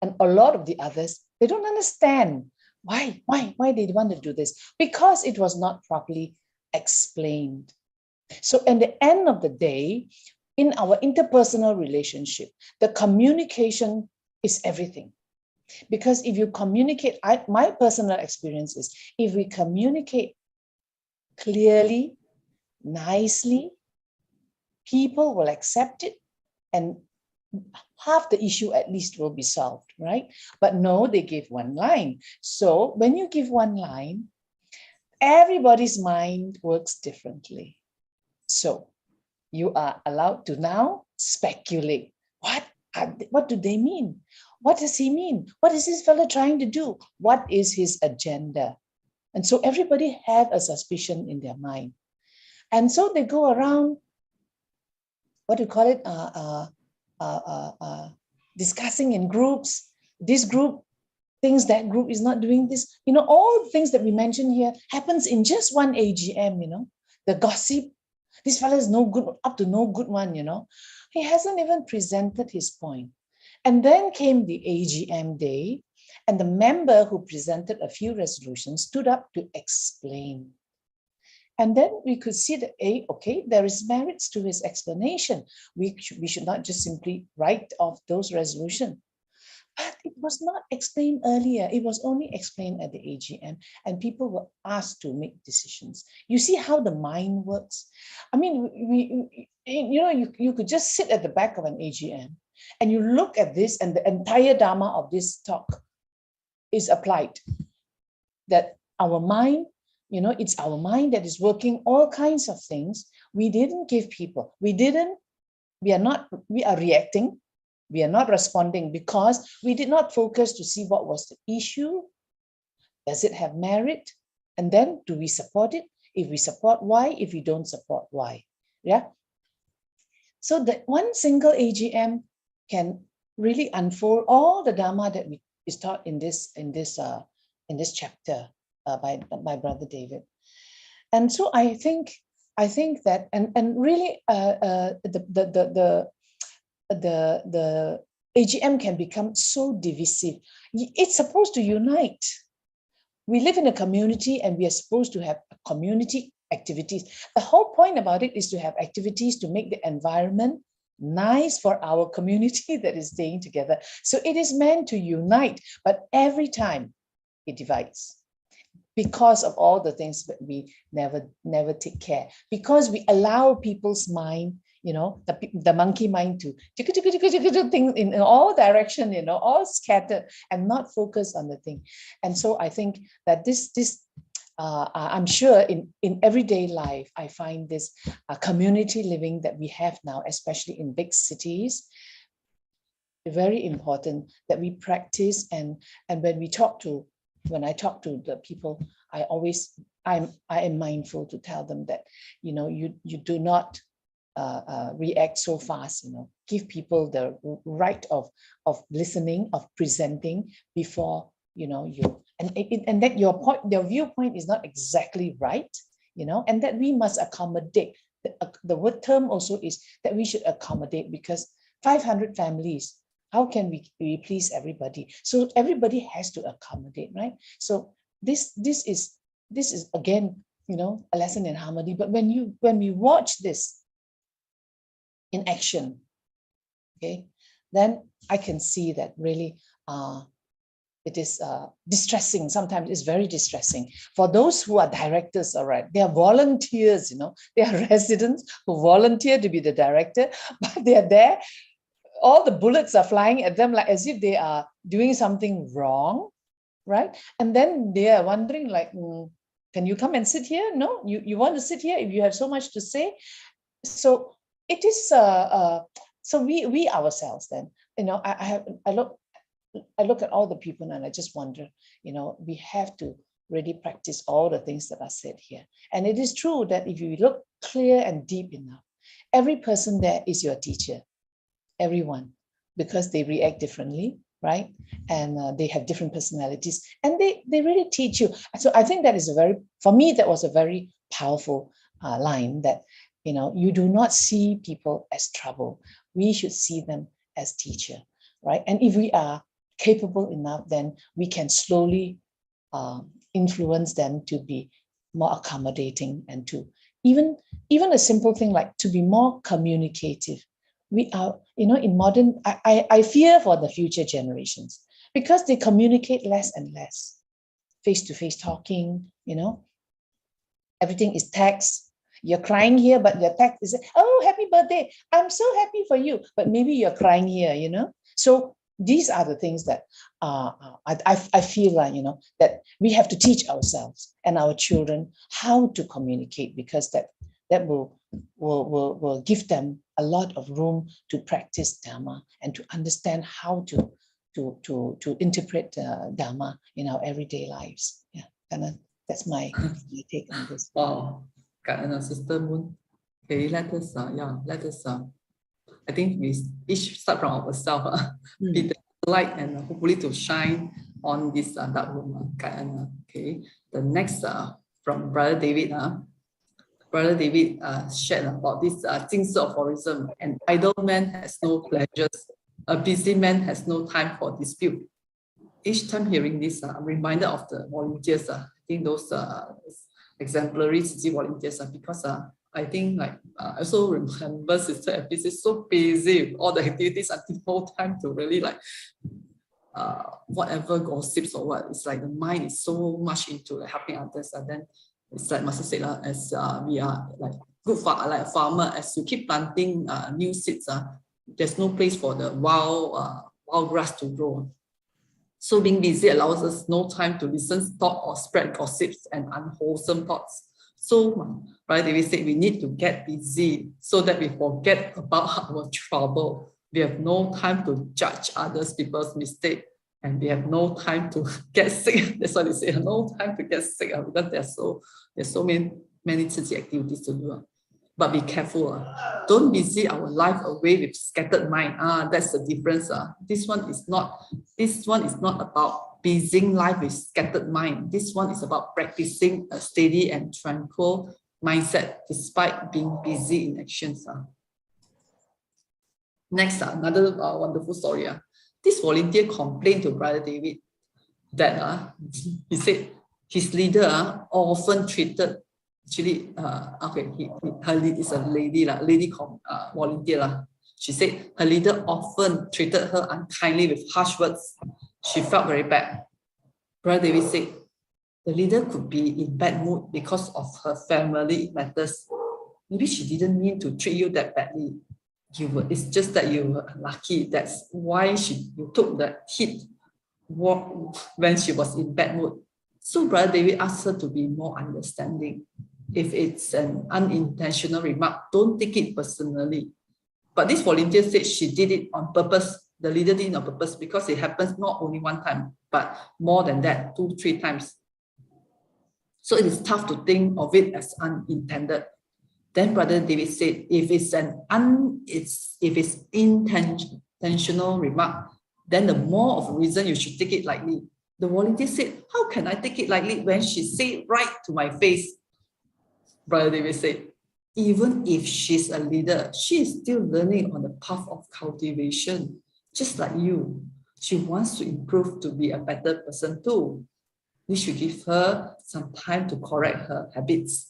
and a lot of the others, they don't understand why they want to do this, because it was not properly explained. So at the end of the day, in our interpersonal relationship, the communication is everything. Because if you communicate, my personal experience is, if we communicate clearly, nicely, people will accept it, and half the issue at least will be solved, right? But no, they give one line. So when you give one line, everybody's mind works differently. So you are allowed to now speculate. What do they mean? What does he mean? What is this fellow trying to do? What is his agenda? And so everybody had a suspicion in their mind. And so they go around, what do you call it? Discussing in groups. This group thinks that group is not doing this. You know, all the things that we mentioned here happens in just one AGM, you know. The gossip, this fellow is no good, up to no good one, you know. He hasn't even presented his point. And then came the AGM day, and the member who presented a few resolutions stood up to explain. And then we could see that, okay, there is merits to his explanation. We should not just simply write off those resolutions. But it was not explained earlier. It was only explained at the AGM, and people were asked to make decisions. You see how the mind works? I mean, you could just sit at the back of an AGM and you look at this, and the entire Dharma of this talk is applied. That our mind, you know, it's our mind that is working all kinds of things. We didn't give people, we are reacting. We are not responding because we did not focus to see what was the issue. Does it have merit? And then do we support it? If we support, why? If we don't support, why? Yeah. So that one single AGM can really unfold all the Dharma that is taught in this chapter by Brother David. And so I think that and really the AGM can become so divisive. It's supposed to unite. We live in a community and we are supposed to have community activities. The whole point about it is to have activities to make the environment nice for our community that is staying together. So it is meant to unite, but every time it divides because of all the things that we never take care, because we allow people's mind, you know, the monkey mind to think in all direction, you know, all scattered and not focus on the thing. And so I think that I'm sure in everyday life, I find this community living that we have now, especially in big cities, very important that we practice. And when I talk to the people, I am mindful to tell them that, you know, you do not react so fast, you know, give people the right of listening, of presenting before, you know, and that your viewpoint is not exactly right, you know, and that we must accommodate. The word term also is that we should accommodate, because 500 families, how can we please everybody? So everybody has to accommodate, right? So this is this is again, a lesson in harmony. But when we watch this in action, okay, then I can see that really it is distressing. Sometimes it's very distressing for those who are directors. All right, they are volunteers, they are residents who volunteer to be the director, but they are there. All the bullets are flying at them like as if they are doing something wrong, right? And then they are wondering like, can you come and sit here? No, you want to sit here if you have so much to say. So it is. So we ourselves then, I look at all the people and I just wonder, we have to really practice all the things that are said here. And it is true that if you look clear and deep enough, every person there is your teacher, everyone, because they react differently, right? And they have different personalities and they really teach you. So I think that is for me, that was a very powerful line that, you do not see people as trouble. We should see them as teacher, right? And if we are capable enough, then we can slowly influence them to be more accommodating and to even a simple thing like to be more communicative. We are, in modern, I fear for the future generations because they communicate less and less. Face-to-face talking, everything is text. You're crying here, but your text is, oh, happy birthday. I'm so happy for you. But maybe you're crying here, So these are the things that I feel like, that we have to teach ourselves and our children how to communicate, because that will give them a lot of room to practice Dharma and to understand how to interpret Dharma in our everyday lives. Yeah, and that's my take on this. Wow, Sister Moon. Okay, let us, I think we each start from ourselves, be the light and hopefully to shine on this dark room. Okay, the next from Brother David. Brother David shared about this Ching aphorism. An idle man has no pleasures. A busy man has no time for dispute. Each time hearing this, I'm reminded of the volunteers. I think those exemplary volunteers, because I think I also remember Sister Epis is so busy with all the activities until no time to really whatever gossips or what. It's like the mind is so much into helping others, and then it's like Master said, as we are like a farmer, as you keep planting new seeds, there's no place for the wild grass to grow. So being busy allows us no time to listen, talk, or spread gossips and unwholesome thoughts. So, Brother David said we need to get busy so that we forget about our trouble. We have no time to judge others people's mistake, and we have no time to get sick. That's why they say no time to get sick, because there's so many activities to do. But be careful. Don't busy our life away with scattered mind. That's the difference. This one is not about busying life with scattered mind. This one is about practicing a steady and tranquil mindset despite being busy in actions. Next, another wonderful story. This volunteer complained to Brother David that he said his leader often treated, her lead is a lady volunteer. She said her leader often treated her unkindly with harsh words. She felt very bad. Brother David said the leader could be in bad mood because of her family matters. Maybe she didn't mean to treat you that badly. It's just that you were unlucky. That's why you took the hit when she was in bad mood. So Brother David asked her to be more understanding. If it's an unintentional remark, don't take it personally. But this volunteer said she did it on purpose. The leader did it on purpose because it happens not only one time, but more than that, 2-3 times. So it is tough to think of it as unintended. Then Brother David said, if it's intentional remark, then the more of a reason you should take it lightly. The volunteer said, how can I take it lightly when she said right to my face? Brother David said, even if she's a leader, she is still learning on the path of cultivation, just like you. She wants to improve to be a better person too. we should give her some time to correct her habits.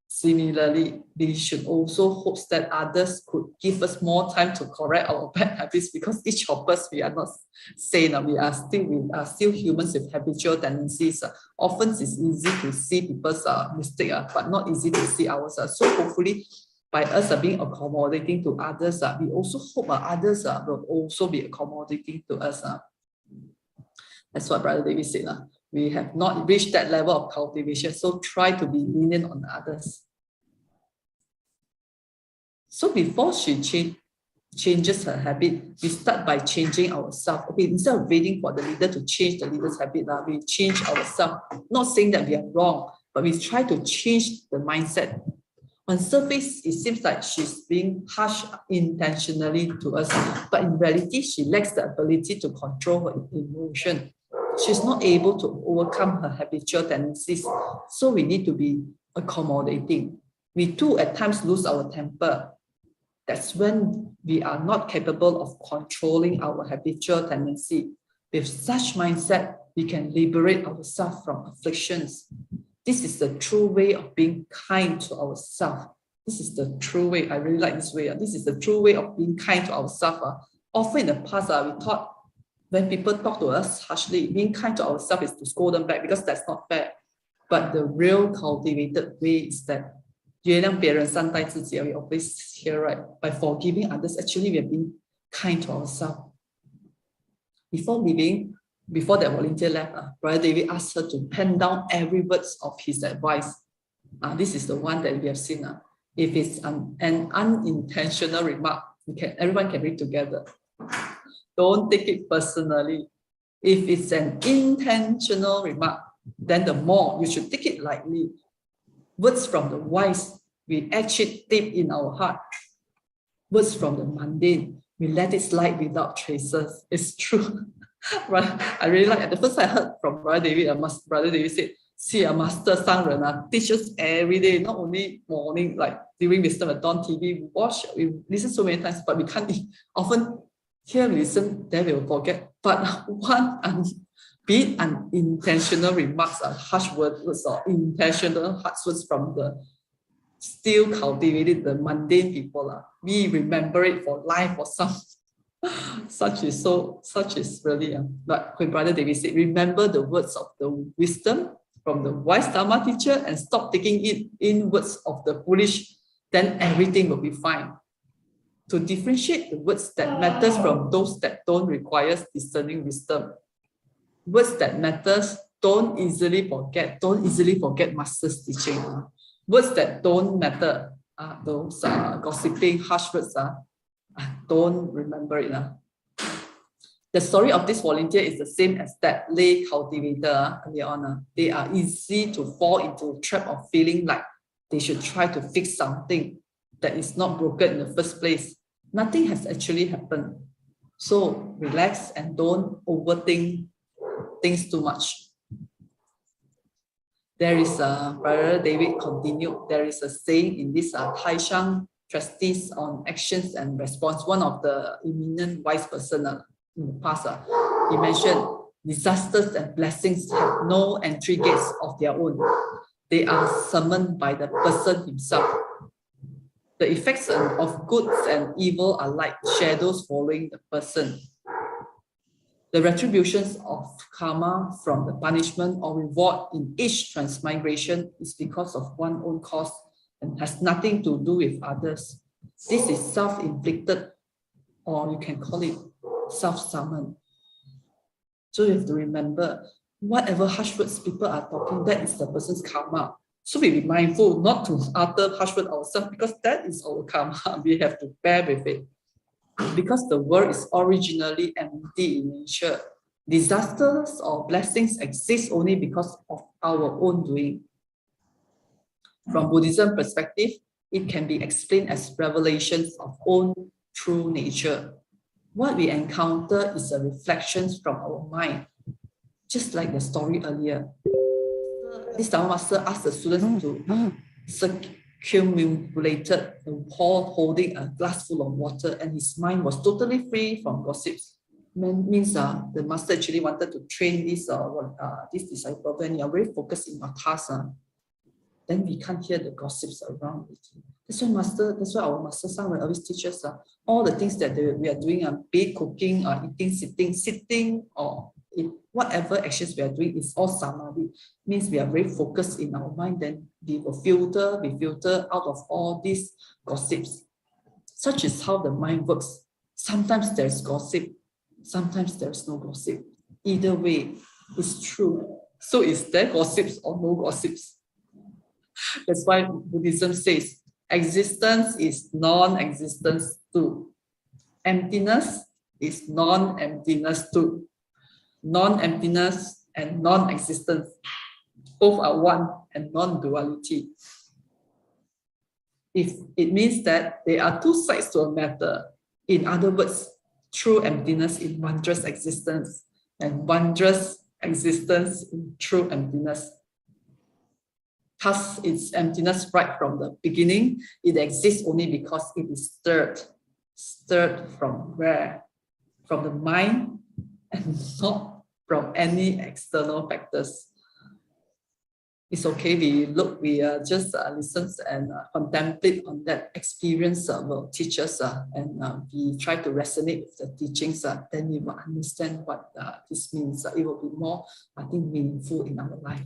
Similarly, we should also hope that others could give us more time to correct our bad habits, because each of us, we are not sane. We are still humans with habitual tendencies. Often it's easy to see people's mistakes, but not easy to see ours. So hopefully, by us being accommodating to others, we also hope others will also be accommodating to us. That's what Brother David said. We have not reached that level of cultivation, so try to be lenient on others. So before she changes her habit, we start by changing ourselves. Okay, instead of waiting for the leader to change the leader's habit, we change ourselves. Not saying that we are wrong, but we try to change the mindset. On surface, it seems like she's being harsh intentionally to us, but in reality, she lacks the ability to control her emotion. She's not able to overcome her habitual tendencies, so we need to be accommodating. We too at times lose our temper. That's when we are not capable of controlling our habitual tendency. With such mindset, we can liberate ourselves from afflictions. This is the true way of being kind to ourselves. This is the true way. I really like this way. This is the true way of being kind to ourselves. Often in the past, we thought when people talk to us harshly, being kind to ourselves is to scold them back, because that's not fair. But the real cultivated way is that we always hear, right? By forgiving others, actually we are being kind to ourselves. Before leaving, before that volunteer left, Brother David asked her to pen down every word of his advice. This is the one that we have seen. If it's an unintentional remark, everyone can read together. Don't take it personally. If it's an intentional remark, then the more you should take it lightly. Words from the wise, we etch it deep in our heart. Words from the mundane, we let it slide without traces. It's true. Right? I really like it. The first I heard from Brother David, Brother David said, see, a master Sangren teach us every day, not only morning, like during Wisdom at Dawn TV, we listen so many times, but we can't often hear, listen, then we will forget. But be it unintentional remarks, harsh words, or intentional harsh words from the still cultivated, the mundane people, we remember it for life or some. Such is really, but when Brother David said, remember the words of the wisdom from the wise Dharma teacher and stop taking it in words of the foolish, then everything will be fine. To differentiate the words that matters from those that don't require discerning wisdom. Words that matters, don't easily forget Master's teaching. Words that don't matter, those gossiping, harsh words, don't remember it. The story of this volunteer is the same as that lay cultivator earlier on. They are easy to fall into a trap of feeling like they should try to fix something that is not broken in the first place. Nothing has actually happened. So relax and don't overthink things too much. There is Brother David continued, there is a saying in this Taishang Treatise on Actions and Response, one of the eminent wise person in the past. He mentioned, disasters and blessings have no entry gates of their own. They are summoned by the person himself. The effects of goods and evil are like shadows following the person. The retributions of karma from the punishment or reward in each transmigration is because of one's own cause and has nothing to do with others. This is self-inflicted, or you can call it self-summoned. So you have to remember, whatever harsh words people are talking, that is the person's karma. So we be mindful not to utter harsh words ourselves, because that is our karma. We have to bear with it. Because the world is originally empty in nature, disasters or blessings exist only because of our own doing. From Buddhism perspective, it can be explained as revelations of own true nature. What we encounter is a reflection from our mind, just like the story earlier. This Dharma master asked the students to circumambulated the hall holding a glass full of water, and his mind was totally free from gossips. means the master actually wanted to train this disciple. When you are very focused in your task, then we can't hear the gossips around. That's why our master son will always teach us all the things that we are doing, be it cooking or eating, sitting, or whatever actions we are doing is all samadhi. Means we are very focused in our mind, then we filter out of all these gossips. Such is how the mind works. Sometimes there's gossip, sometimes there's no gossip. Either way, it's true. So is there gossips or no gossips? That's why Buddhism says existence is non-existence too. Emptiness is non-emptiness too. Non-emptiness and non-existence both are one and non-duality. If it means that there are two sides to a matter, in other words, true emptiness in wondrous existence and wondrous existence in true emptiness. Thus, its emptiness right from the beginning, it exists only because it is stirred. Stirred from where? From the mind and not from any external factors. It's okay, we just listen and contemplate on that experience will teach us and we try to resonate with the teachings, then we will understand what this means. It will be more, I think, meaningful in our life.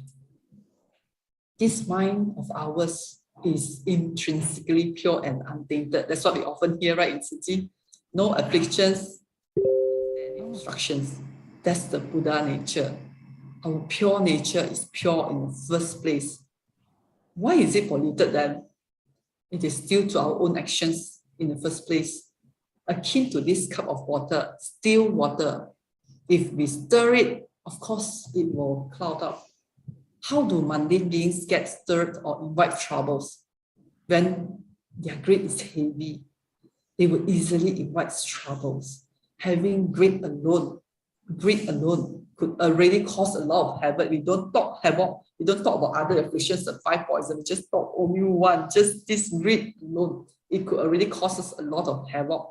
This mind of ours is intrinsically pure and untainted. That's what we often hear, right, in Siji? No afflictions, any obstructions. That's the Buddha nature. Our pure nature is pure in the first place. Why is it polluted then? It is due to our own actions in the first place. Akin to this cup of water, still water. If we stir it, of course, it will cloud up. How do mundane beings get stirred or invite troubles? When their greed is heavy, they will easily invite troubles. Having greed alone could already cause a lot of havoc. We don't talk havoc. We don't talk about other afflictions, the 5 poison. We just talk only one. Just this greed alone, it could already cause us a lot of havoc.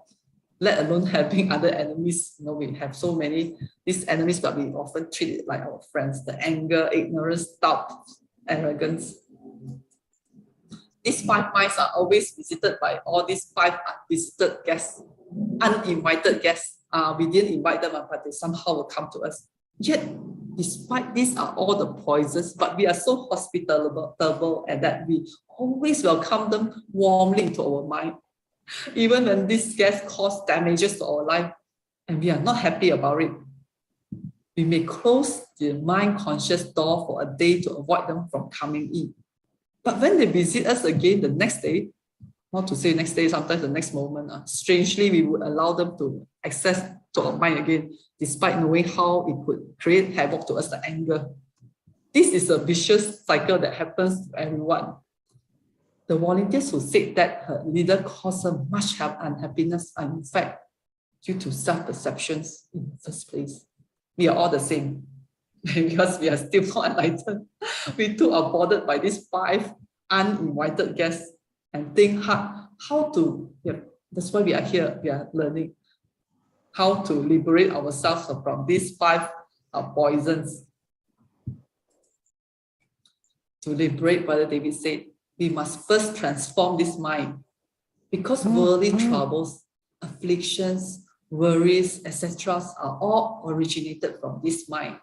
Let alone having other enemies. We have so many these enemies, but we often treat it like our friends. The anger, ignorance, doubt, arrogance. These 5 minds are always visited by all these 5 unvisited guests, uninvited guests. We didn't invite them, but they somehow will come to us. Yet, despite these are all the poisons, but we are so hospitable and that we always welcome them warmly into our mind. Even when these guests cause damages to our life and we are not happy about it, we may close the mind-conscious door for a day to avoid them from coming in. But when they visit us again the next day, not to say next day, sometimes the next moment, strangely, we would allow them to access to our mind again, despite knowing how it could create havoc to us, the anger. This is a vicious cycle that happens to everyone. The volunteers who said that her leader caused her much unhappiness are in fact due to self-perceptions in the first place. We are all the same because we are still not enlightened. We too are bothered by these 5 uninvited guests and think how to, that's why we are here, we are learning how to liberate ourselves from these 5 poisons. To liberate, Brother David said, we must first transform this mind because worldly troubles, afflictions, worries, etc. are all originated from this mind.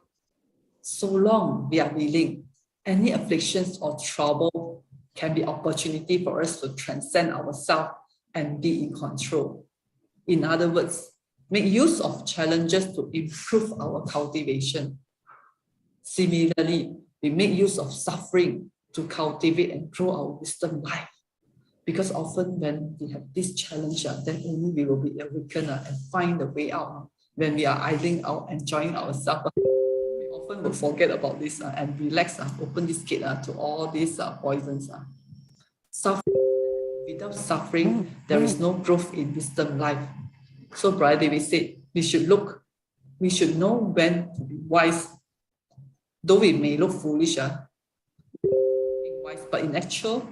So long we are willing, any afflictions or trouble can be opportunity for us to transcend ourselves and be in control. In other words, make use of challenges to improve our cultivation. Similarly, we make use of suffering to cultivate and grow our wisdom life. Because often when we have this challenge, then only we will be awakened and find the way out. When we are idling out, enjoying ourselves, we often will forget about this and relax, open this gate to all these poisons. Suffering, without suffering, there is no growth in wisdom life. So Brother David said, we should know when to be wise. Though we may look foolish, but in actual,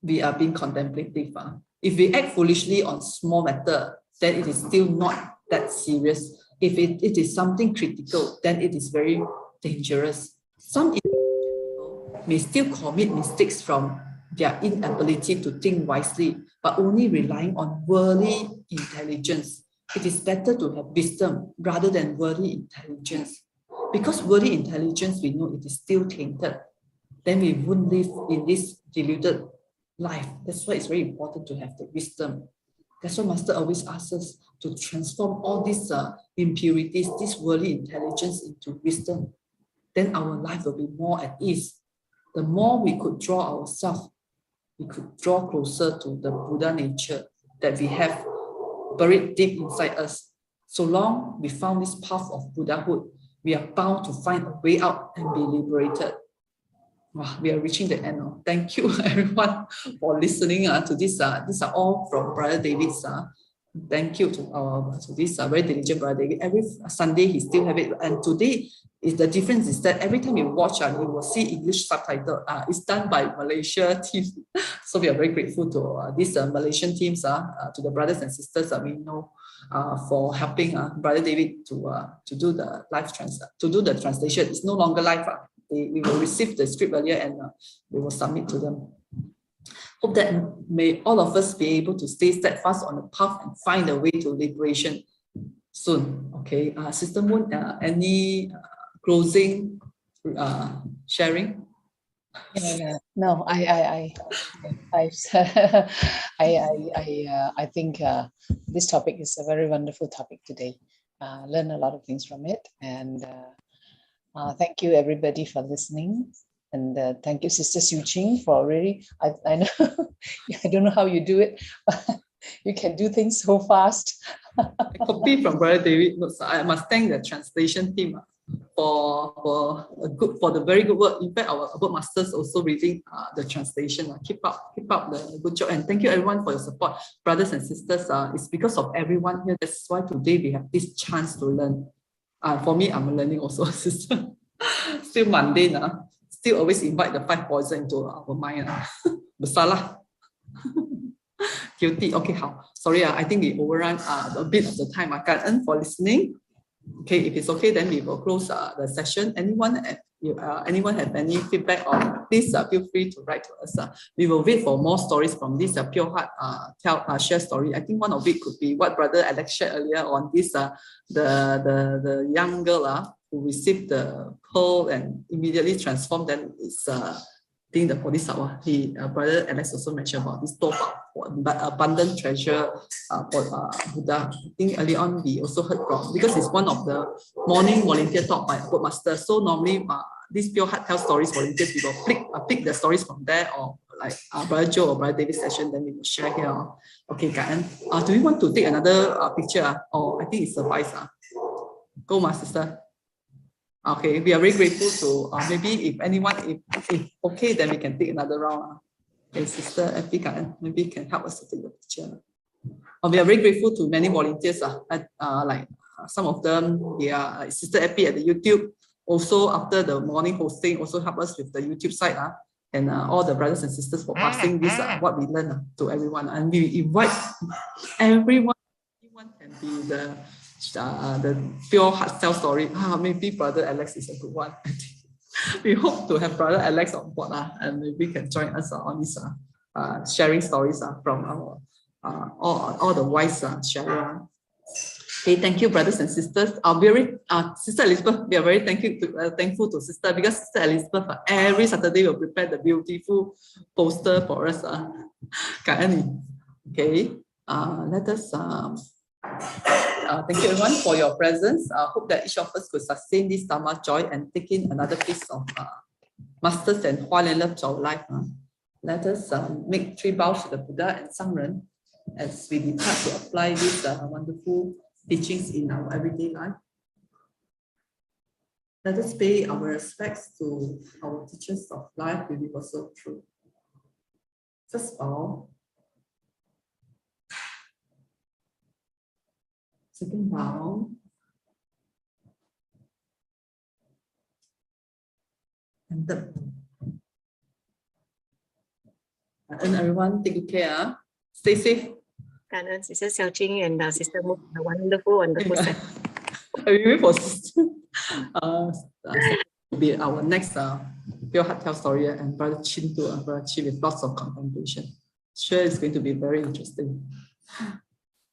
we are being contemplative. If we act foolishly on small matter, then it is still not that serious. If it is something critical, then it is very dangerous. Some people may still commit mistakes from their inability to think wisely, but only relying on worldly intelligence. It is better to have wisdom rather than worldly intelligence. Because worldly intelligence, we know it is still tainted. Then we wouldn't live in this deluded life. That's why it's very important to have the wisdom. That's why Master always asks us to transform all these impurities, this worldly intelligence into wisdom. Then our life will be more at ease. The more we could draw ourselves, we could draw closer to the Buddha nature that we have buried deep inside us. So long we found this path of Buddhahood, we are bound to find a way out and be liberated. Wow, we are reaching the end now. Thank you everyone for listening to this. These are all from Brother David's. Thank you to this very diligent Brother David. Every Sunday he still have it. And today, the difference is that every time you watch, you will see English subtitle. It's done by Malaysia team. So we are very grateful to these Malaysian teams, to the brothers and sisters that we know for helping Brother David to do the translation. It's no longer live. We will receive the script earlier and we will submit to them. Hope that may all of us be able to stay steadfast on the path and find a way to liberation soon. Okay, Sister Moon, any closing sharing? No, I think this topic is a very wonderful topic today. Learn a lot of things from it, and thank you everybody for listening. And thank you, Sister Ching, for really, I know, I don't know how you do it, but you can do things so fast. I copy from Brother David notes. I must thank the translation team for the very good work. In fact, our abode masters also reading the translation. Keep up the good job, and thank you everyone for your support, brothers and sisters. It's because of everyone here. That's why today we have this chance to learn. For me, I'm learning also, sister. Still mundane. Still always invite the 5 poison into our mind. Bersalah. Guilty. Okay, how? Sorry, I think we overrun a bit of the time. Kan for listening. Okay, if it's okay, then we will close the session. Anyone have any feedback, or please feel free to write to us. We will wait for more stories from this Pure Heart share story. I think one of it could be what Brother Alex shared earlier on this the young girl who received the pearl and immediately transformed. Then it's I think the Bodhisattva, Brother Alex also mentioned about this abundant treasure for Buddha. I think early on we also heard from, because it's one of the morning volunteer talk by Abode Master. So normally these Pure Heart Tell Stories volunteers, we will pick the stories from there, or like Brother Joe or Brother David's session, then we will share here. Okay, Karen, do we want to take another picture? Or I think it suffices. Go, my sister. Okay, we are very grateful to maybe if anyone, if okay, then we can take another round. Okay, Sister Effie, maybe you can help us to take the picture. We are very grateful to many volunteers. Like some of them, they are like Sister Effie at the YouTube. Also, after the morning hosting, also help us with the YouTube site. And all the brothers and sisters for passing this what we learn to everyone. And we invite everyone. Anyone can be the Pure Heart Tell Story. Maybe Brother Alex is a good one. We hope to have Brother Alex on board, and maybe can join us on this sharing stories from our all the wise sharer. Okay, thank you, brothers and sisters. Sister Elizabeth, we are very thankful to Sister, because Sister Elizabeth every Saturday will prepare the beautiful poster for us. Okay, let us. Thank you everyone for your presence. I hope that each of us could sustain this Dharma joy and take in another piece of Masters and Hualien love to our life. Let us make 3 bows to the Buddha and Sangren as we depart to apply these wonderful teachings in our everyday life. Let us pay our respects to our teachers of life, universal truth. First bow. Second bow. And third bow. And everyone, take good care. Stay safe. Sister Xiao Ching and Sister Mu, the wonderful session. We wait for Sister to be our next pure heartfelt story, and Brother Ching too. Brother Ching with lots of contemplation. Sure, it's going to be very interesting.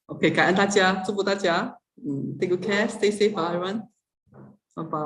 Okay, 感恩大家，祝福大家，take good care, stay safe, everyone. Bye bye.